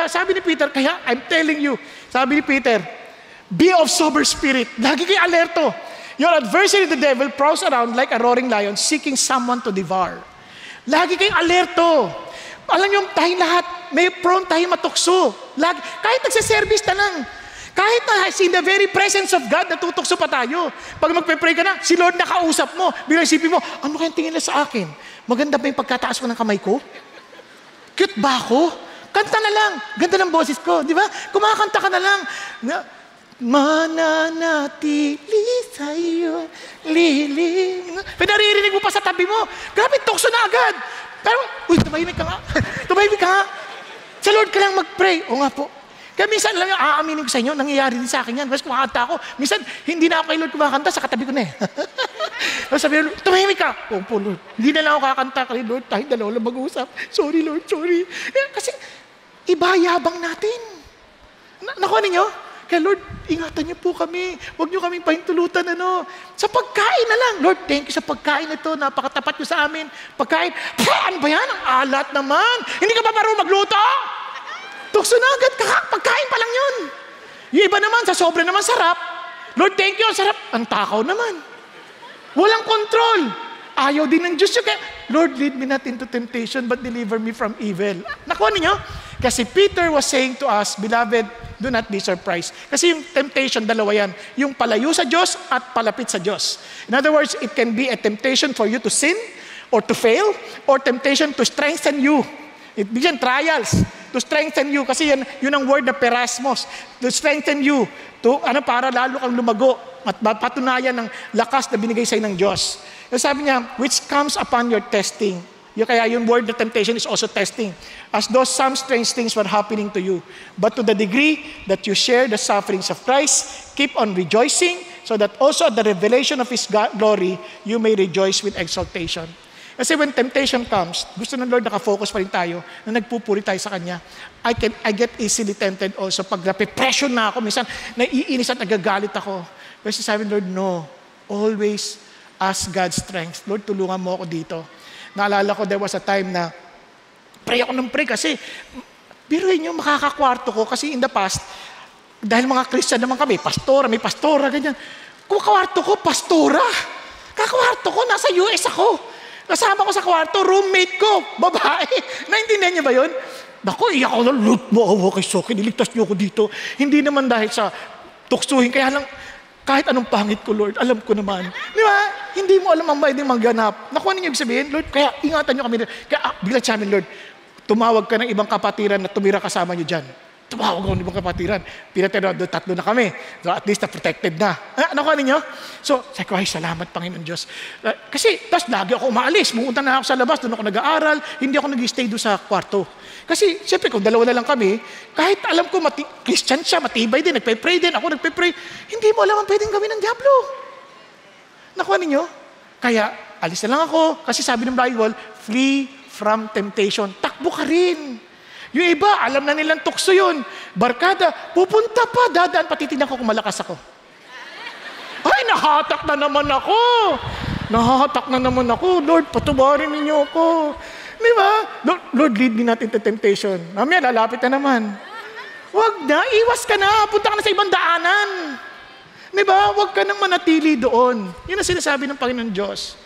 sabi ni Peter, kaya I'm telling you, sabi ni Peter, be of sober spirit. Lagi kayo alerto. Your adversary, the devil, prowls around like a roaring lion, seeking someone to devour. Lagi kayong alerto. Alam niyo, tayong lahat, may prone tayong matukso. Kahit nagsiservice na lang. Kahit na in the very presence of God, natutokso pa tayo. Pag magpe-pray ka na, si Lord nakausap mo. Bilang isipin mo, ano kayang tingin na sa akin? Maganda ba yung pagkataas ko ng kamay ko? Cute ba ako? Kanta na lang. Ganda ng boses ko, di ba? Kumakanta ka na lang. Mananatili sa'yo, lilim. Pinaririnig mo pa sa tabi mo. Grabe, tukso na agad. Pero, tumahimik ka nga. Tumahimik ka nga. Sa Lord ka lang mag-pray. O nga po. Kaya minsan lang yung aaminin ko sa inyo, nangyayari din sa akin yan. Kasi kumakanta ako. Minsan, hindi na ako kay Lord kumakanta, sa katabi ko na Sabi Lord, tumahimik ka. Po Lord, hindi na lang ako kakanta kay Lord, tayong dalawa lang mag-uusap. Sorry Lord, sorry. Kasi, ibayabang natin. Nakuha ninyo? Kaya Lord, ingatan niyo po kami. Huwag niyo kaming pahintulutan, Sa pagkain na lang. Lord, thank you sa pagkain na ito. Napakatapat niyo sa amin. Pagkain, ano ba yan? Ang alat naman. Hindi ka ba marunong magluto? Tukso na agad, pagkain pa lang yun. Yung iba naman, sa sobra naman sarap. Lord, thank you, sarap. Ang takaw naman. Walang control. Ayaw din ng Diyos. Kaya, Lord, lead me not into temptation, but deliver me from evil. Nakuha niyo? Kasi Peter was saying to us, beloved, do not be surprised. Kasi yung temptation, dalawa yan. Yung palayo sa Diyos at palapit sa Diyos. In other words, it can be a temptation for you to sin or to fail, or temptation to strengthen you. It begin trials to strengthen you. Kasi yun ang word na perasmos. To strengthen you. Para lalo kang lumago at patunayan ng lakas na binigay sa'yo ng Diyos. Yung sabi niya, which comes upon your testing. Kaya yung word na temptation is also testing. As though some strange things were happening to you. But to the degree that you share the sufferings of Christ, keep on rejoicing, so that also at the revelation of His glory, you may rejoice with exaltation. Kasi when temptation comes, gusto ng Lord nakafocus pa rin tayo, na nagpupuri tayo sa Kanya. I get easily tempted also. Pag nape-pressure na ako, minsan naiinis at nagagalit ako. Kasi sabi ng Lord, no. Always ask God's strength. Lord, tulungan mo ako dito. Naalala ko, there was a time na pray ako ng pray kasi biruin nyo, makakakwarto ko kasi in the past, dahil mga Christian naman kami, may pastora, ganyan. Kung kwarto ko, pastora. Kakwarto ko, nasa US ako. Kasama ko sa kwarto, roommate ko, babae. Naintindihan niyo ba yun? Naku, iyak ako lang, Lord, maawa kay Sokin, iligtas niyo ako dito. Hindi naman dahil sa tuksuhin, kaya lang, kahit anong pangit ko, Lord, alam ko naman. Di ba? Hindi mo alam ang pwedeng magganap. Nakuha ninyo ibig sabihin, Lord, kaya ingatan niyo kami. Kaya bigla sa amin, Lord, tumawag ka ng ibang kapatiran na tumira kasama niyo dyan. tumawag ako ng ibang kapatiran. Pinatira doon, 3 na kami. So at least na-protected na. Ano ka ninyo? So, sabi ko, ay, salamat Panginoon Diyos. Kasi, tapos lagi ako umaalis. Pumunta na ako sa labas, doon ako nag-aaral. Hindi ako nag-stay doon sa kwarto. Kasi, siyempre, kung 2 na lang kami, kahit alam ko, Christian siya, matibay din, nagpe-pray din, ako nagpe-pray, hindi mo alam ang pwedeng gawin ng Diablo. Nakuha ninyo? Kaya, alis na lang ako. Kasi sabi ng Bible, flee from temptation. Takbo ka rin. Yung iba, alam na nilang tukso yun. Barkada, pupunta pa, dadaan, patitignan ko kung malakas ako. Ay, nahatak na naman ako. Nahatak na naman ako. Lord, patubarin ninyo ako. Di ba? Lord, lead me natin to temptation. Mamaya, lalapit na naman. Wag na, iwas ka na. Punta ka na sa ibang daanan. Di ba? Wag ka nang manatili doon. Yun ang sinasabi ng Panginoon Diyos.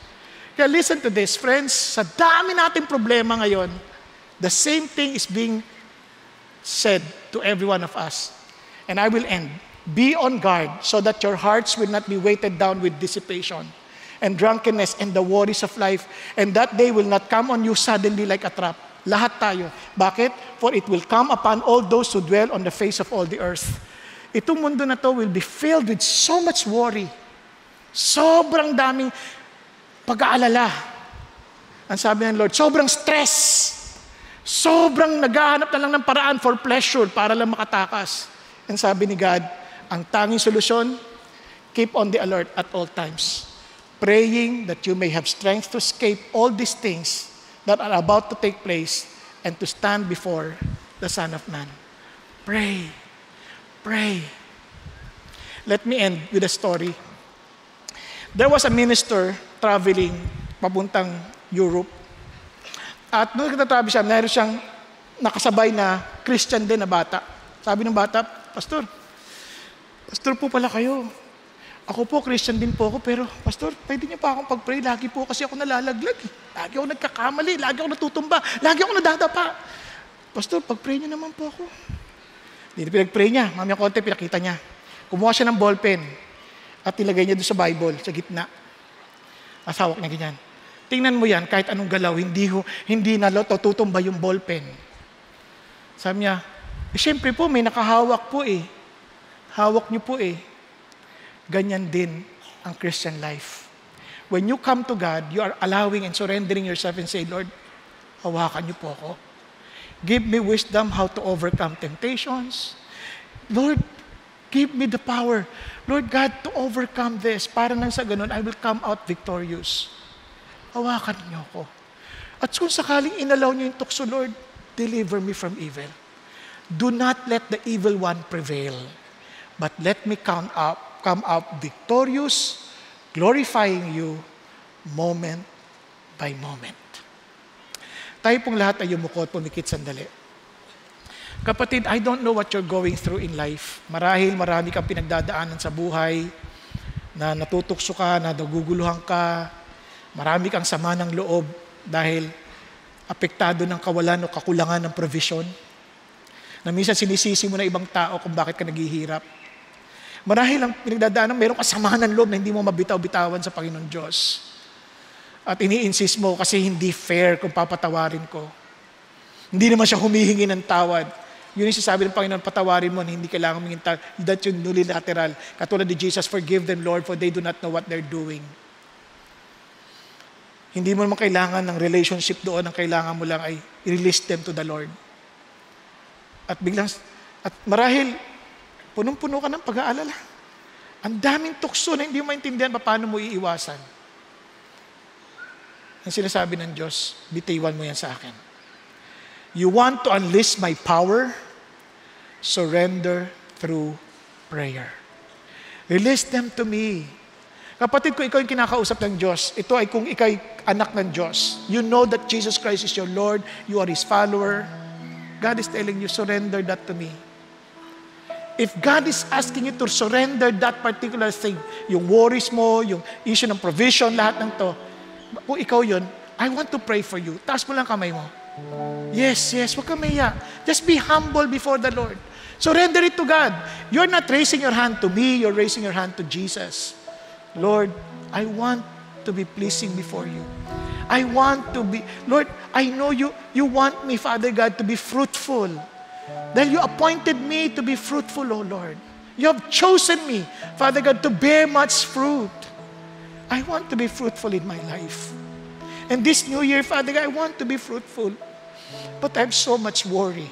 Kaya listen to this, friends. Sa dami nating problema ngayon, the same thing is being said to every one of us. And I will end. Be on guard so that your hearts will not be weighted down with dissipation and drunkenness and the worries of life, and that day will not come on you suddenly like a trap. Lahat tayo. Bakit? For it will come upon all those who dwell on the face of all the earth. Itong mundo na to will be filled with so much worry. Sobrang daming pag-aalala. Ang sabi ng Lord, sobrang stress. Sobrang naghahanap na lang ng paraan for pleasure para lang makatakas. And sabi ni God, ang tanging solusyon, keep on the alert at all times, praying that you may have strength to escape all these things that are about to take place and to stand before the Son of Man. Pray. Pray. Let me end with a story. There was a minister traveling papuntang Europe. At nung nagtatravel siya, meron siyang nakasabay na Christian din na bata. Sabi ng bata, Pastor po pala kayo. Ako po, Christian din po ako, pero Pastor, pwede niyo pa akong pag-pray. Lagi po kasi ako nalalaglag. Lagi ako nagkakamali, lagi ako natutumba, lagi ako nadadapa. Pastor, pag-pray niyo naman po ako. Hindi pinag-pray niya. Mamaya konti, pinakita niya. Kumuha siya ng ballpen at ilagay niya doon sa Bible, sa gitna. Asawak niya ganyan. Tingnan mo yan, kahit anong galaw, hindi na tutumba yung ballpen. Sabi niya, siyempre po, may nakahawak po eh. Hawak niyo po eh. Ganyan din ang Christian life. When you come to God, you are allowing and surrendering yourself and say, Lord, hawakan niyo po ako. Give me wisdom how to overcome temptations. Lord, give me the power, Lord God, to overcome this. Para nang sa ganun, I will come out victorious. Hawakan niyo ako. At kung sakaling inalaw niyo yung tukso, Lord, deliver me from evil. Do not let the evil one prevail, but let me come out victorious, glorifying you moment by moment. Tayo pong lahat ay yumuko at pumikit sandali. Kapatid, I don't know what you're going through in life. Marahil marami kang pinagdadaanan sa buhay, na natutukso ka, na naguguluhan ka, marami kang sama ng loob dahil apektado ng kawalan o kakulangan ng provision, na minsan sinisisi mo na ibang tao kung bakit ka naghihirap. Marahil ang pinagdadaanan, mayroong kasamahan ng loob na hindi mo mabitaw-bitawan sa Panginoon Diyos. At ini-insist mo kasi hindi fair kung papatawarin ko. Hindi naman siya humihingi ng tawad. Yun yung sasabi ng Panginoon, patawarin mo na hindi kailangan humingi ng tawad. That's yung unilateral. Katulad ni Jesus, forgive them, Lord, for they do not know what they're doing. Hindi mo naman kailangan ng relationship doon. Ang kailangan mo lang ay i-release them to the Lord. At marahil, punong-puno ka ng pag-aalala. Ang daming tukso na hindi mo maintindihan paano mo iiwasan. Ang sinasabi ng Diyos, bitiwan mo yan sa akin. You want to unleash my power? Surrender through prayer. Release them to me. Kapatid ko, ikaw yung kinakausap ng Diyos. Ito ay kung ikaw ay anak ng Diyos. You know that Jesus Christ is your Lord. You are His follower. God is telling you, surrender that to me. If God is asking you to surrender that particular thing, yung worries mo, yung issue ng provision, lahat ng to, kung ikaw yun, I want to pray for you. Taas mo lang kamay mo. Yes, huwag ka maya. Just be humble before the Lord. Surrender it to God. You're not raising your hand to me, you're raising your hand to Jesus. Lord, I want to be pleasing before you. I want to be, Lord, I know you want me, Father God, to be fruitful. Dahil you appointed me to be fruitful, O Lord. You have chosen me, Father God, to bear much fruit. I want to be fruitful in my life. And this new year, Father God, I want to be fruitful. But I have so much worry.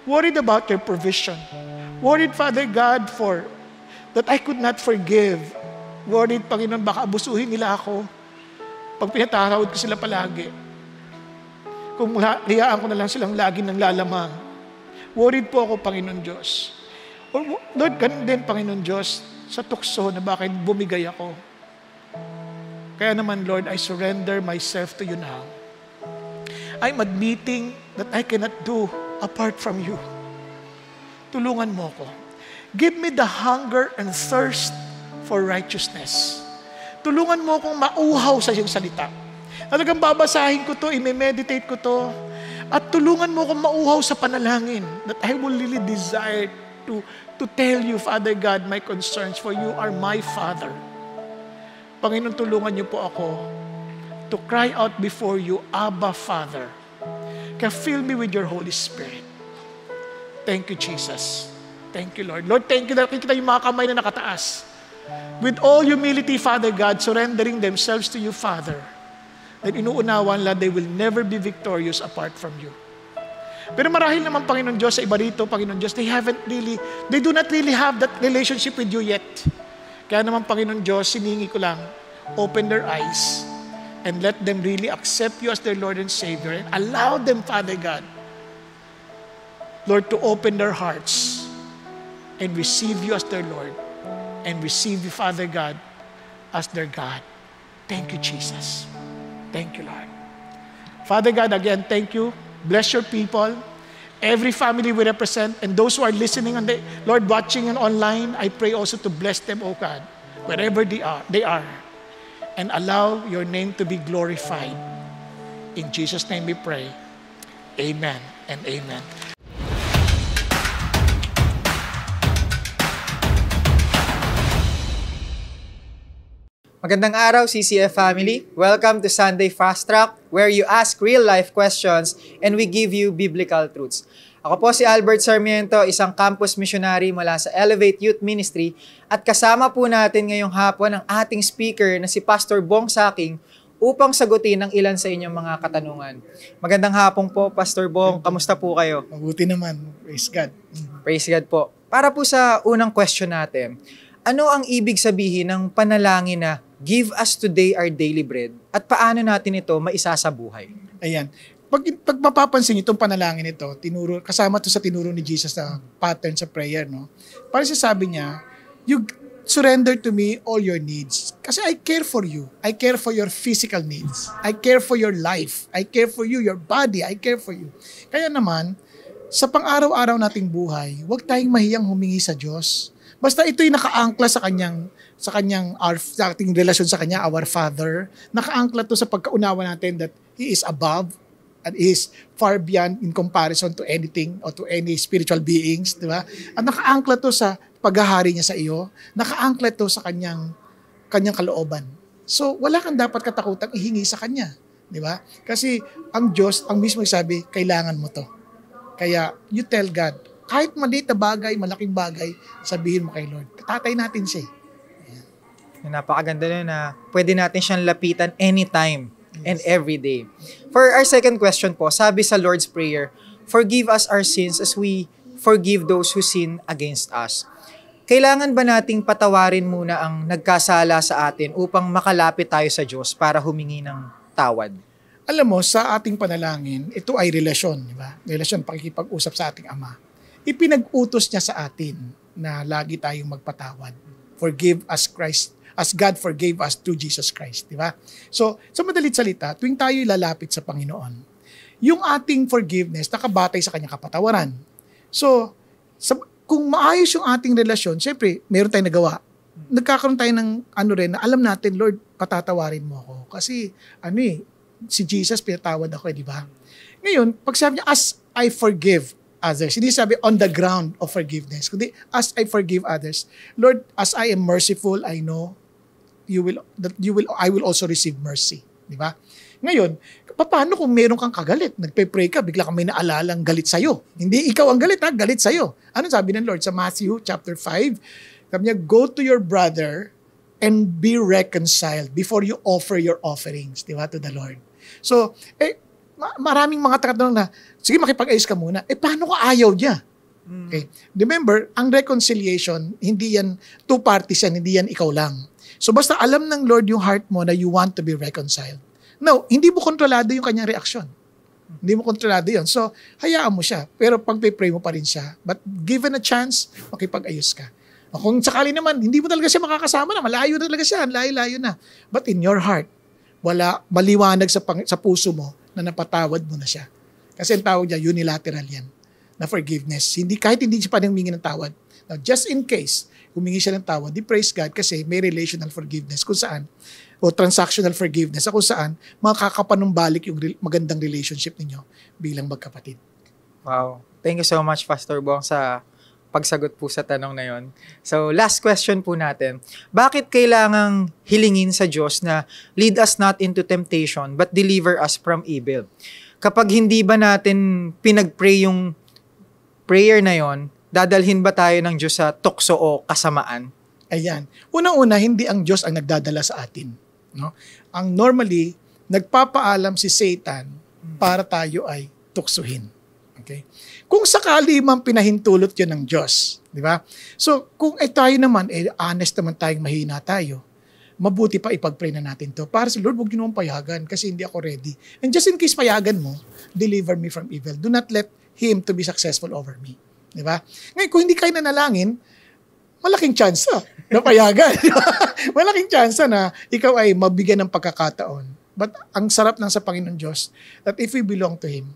Worried about your provision. Worried, Father God, for that I could not forgive. Worried, Panginoon, baka abusuhin nila ako pag pinatarawad ko sila palagi. Kung hiyaan ko na lang silang lagi ng lalamang. Worried po ako, Panginoon Diyos. Lord, ganun din, Panginoon Diyos, sa tukso na bakit bumigay ako. Kaya naman, Lord, I surrender myself to you now. I'm admitting that I cannot do apart from you. Tulungan mo ko. Give me the hunger and thirst for righteousness. Tulungan mo kong mauhaw sa iyong salita. Talagang babasahin ko to, i-meditate ko to, at tulungan mo kong mauhaw sa panalangin that I will really desire to tell you, Father God, my concerns, for you are my Father. Panginoon, tulungan niyo po ako to cry out before you, Abba, Father. Kaya fill me with your Holy Spirit. Thank you, Jesus. Thank you, Lord. Lord, thank you na nakikita yung mga kamay na nakataas. With all humility, Father God, surrendering themselves to you, Father, that inuunawan nila, they will never be victorious apart from you. Pero marahil naman, Panginoon Diyos, sa iba rito, Panginoon Diyos, they do not really have that relationship with you yet. Kaya naman, Panginoon Diyos, siningi ko lang, open their eyes and let them really accept you as their Lord and Savior and allow them, Father God, Lord, to open their hearts and receive you as their Lord and receive you, Father God, as their God. Thank you, Jesus. Thank you, Lord. Father God, again, thank you. Bless your people. Every family we represent, and those who are listening on the Lord, watching and online, I pray also to bless them, oh God, wherever they are, and allow your name to be glorified. In Jesus' name we pray. Amen and amen. Magandang araw, CCF family. Welcome to Sunday Fast Track, where you ask real-life questions and we give you biblical truths. Ako po si Albert Sarmiento, isang campus missionary mula sa Elevate Youth Ministry, at kasama po natin ngayong hapon ang ating speaker na si Pastor Bong Saking upang sagutin ang ilan sa inyong mga katanungan. Magandang hapon po, Pastor Bong. Kamusta po kayo? Mabuti naman. Praise God. Praise God po. Para po sa unang question natin, ano ang ibig sabihin ng panalangin na give us today our daily bread at paano natin ito maisasabuhay? Ayan. Pag mapapansin niyo itong panalangin ito, kasama to sa tinuro ni Jesus na pattern sa prayer, no? Para sabi niya, you surrender to me all your needs. Kasi I care for you. I care for your physical needs. I care for your life. I care for you, your body. I care for you. Kaya naman, sa pang-araw-araw nating buhay, huwag tayong mahiyang humingi sa Diyos. Basta ito'y nakaangkla sa ating relasyon sa Kanya, our Father. Nakaangkla to sa pagkaunawa natin that He is above and He is far beyond in comparison to anything or to any spiritual beings, di ba? At nakaangkla to sa paghahari niya sa iyo. Nakaangkla to sa kanyang kalooban. So, wala kang dapat katakutang ihingi sa Kanya, di ba? Kasi ang Diyos, ang mismo sabi, kailangan mo to. Kaya, you tell God, kahit maliit na bagay, malaking bagay, sabihin mo kay Lord. Tatay natin siya. Napakaganda na pwede natin siyang lapitan anytime and every day. For our second question po, sabi sa Lord's Prayer, forgive us our sins as we forgive those who sin against us. Kailangan ba nating patawarin muna ang nagkasala sa atin upang makalapit tayo sa Diyos para humingi ng tawad? Alam mo, sa ating panalangin, ito ay relasyon, di ba? Relasyon, pakikipag-usap sa ating Ama. Ipinag-utos niya sa atin na lagi tayong magpatawad. Forgive us Christ, as God forgave us through Jesus Christ, di ba? So, sa madalit salita, tuwing tayo lalapit sa Panginoon, yung ating forgiveness nakabatay sa kanyang kapatawaran. So, kung maayos yung ating relasyon, syempre, meron tayong nagawa. Nagkakaroon tayo ng na alam natin, Lord, patatawarin mo ako. Kasi, si Jesus, pinatawad ako, di ba? Ngayon, pag sabi niya, as I forgive others, hindi sabi on the ground of forgiveness, kundi as I forgive others. Lord, as I am merciful, I know I will also receive mercy, di ba? Ngayon, paano kung meron kang kagalit? Nagpe-pray ka, bigla kang may naalalang galit sa'yo. Hindi ikaw ang galit, ha? Galit sa'yo. Ano sabi ng Lord sa Matthew chapter 5? Sabi niya, go to your brother and be reconciled before you offer your offerings, di ba, to the Lord. So, maraming mga tatanong na, sige, makipag-ayos ka muna. Paano ka ayaw niya? Okay. Remember, ang reconciliation, hindi yan two parties yan, hindi yan ikaw lang. So basta alam ng Lord yung heart mo na you want to be reconciled. No, hindi mo kontrolado yung kanyang reaksyon. Hindi mo kontrolado yun. So, hayaan mo siya. Pero pag-pray mo pa rin siya. But given a chance, makipag-ayos ka. Kung sakali naman, hindi mo talaga siya makakasama na, malayo na talaga siya, layo-layo na. But in your heart, wala, maliwanag sa puso mo na napatawad mo na siya. Kasi ang tawag niya, unilateral yan. Na forgiveness. Kahit hindi siya pa humingi ng tawad. Now, just in case, humingi siya ng tawad, di praise God kasi may relational forgiveness kung saan, o transactional forgiveness kung saan, makakapanumbalik yung magandang relationship ninyo bilang magkapatid. Wow. Thank you so much, Pastor Bong, sa pagsagot po sa tanong na yon. So, last question po natin. Bakit kailangang hilingin sa Diyos na lead us not into temptation but deliver us from evil? Kapag hindi ba natin pinag-pray yung prayer na yon, dadalhin ba tayo ng Diyos sa tukso o kasamaan? Ayan. Unang-una, hindi ang Diyos ang nagdadala sa atin. No? Ang normally, nagpapaalam si Satan para tayo ay tuksuhin. Okay? Kung sakali man pinahintulot yun ng Diyos, di ba? So, kung tayo naman, honest naman tayong mahina tayo, mabuti pa ipag-pray na natin to. Para sa Lord, huwag nyo naman payagan kasi hindi ako ready. And just in case payagan mo, deliver me from evil. Do not let Him to be successful over me. Di ba? Ngayon, kung hindi kayo nanalangin, malaking chance na payagan. Malaking chance na ikaw ay mabigyan ng pagkakataon. But ang sarap ng sa Panginoon Diyos, that if we belong to Him,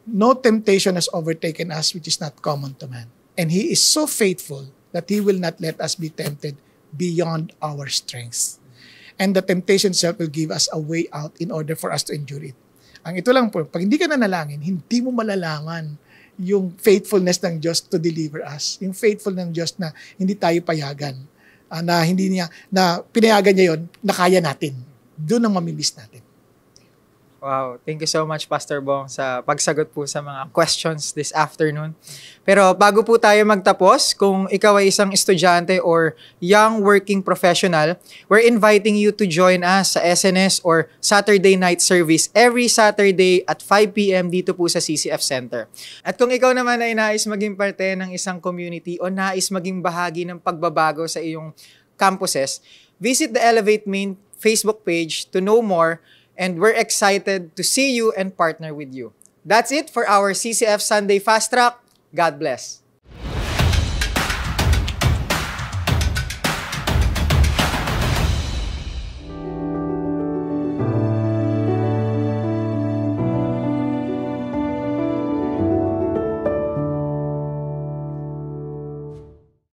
no temptation has overtaken us which is not common to man. And He is so faithful that He will not let us be tempted beyond our strengths. And the temptation itself will give us a way out in order for us to endure it. Ang ito lang po, pag hindi ka nanalangin, hindi mo malalaman yung faithfulness ng Diyos to deliver us. Yung faithful ng Diyos na hindi tayo payagan. Na hindi niya, na pinayagan niya yon na kaya natin. Doon ang mamimiss natin. Wow. Thank you so much, Pastor Bong, sa pagsagot po sa mga questions this afternoon. Pero bago po tayo magtapos, kung ikaw ay isang estudyante or young working professional, we're inviting you to join us sa SNS or Saturday night service every Saturday at 5 p.m. dito po sa CCF Center. At kung ikaw naman ay nais maging parte ng isang community o nais maging bahagi ng pagbabago sa iyong campuses, visit the Elevate Main Facebook page to know more. And we're excited to see you and partner with you. That's it for our CCF Sunday Fast Track. God bless.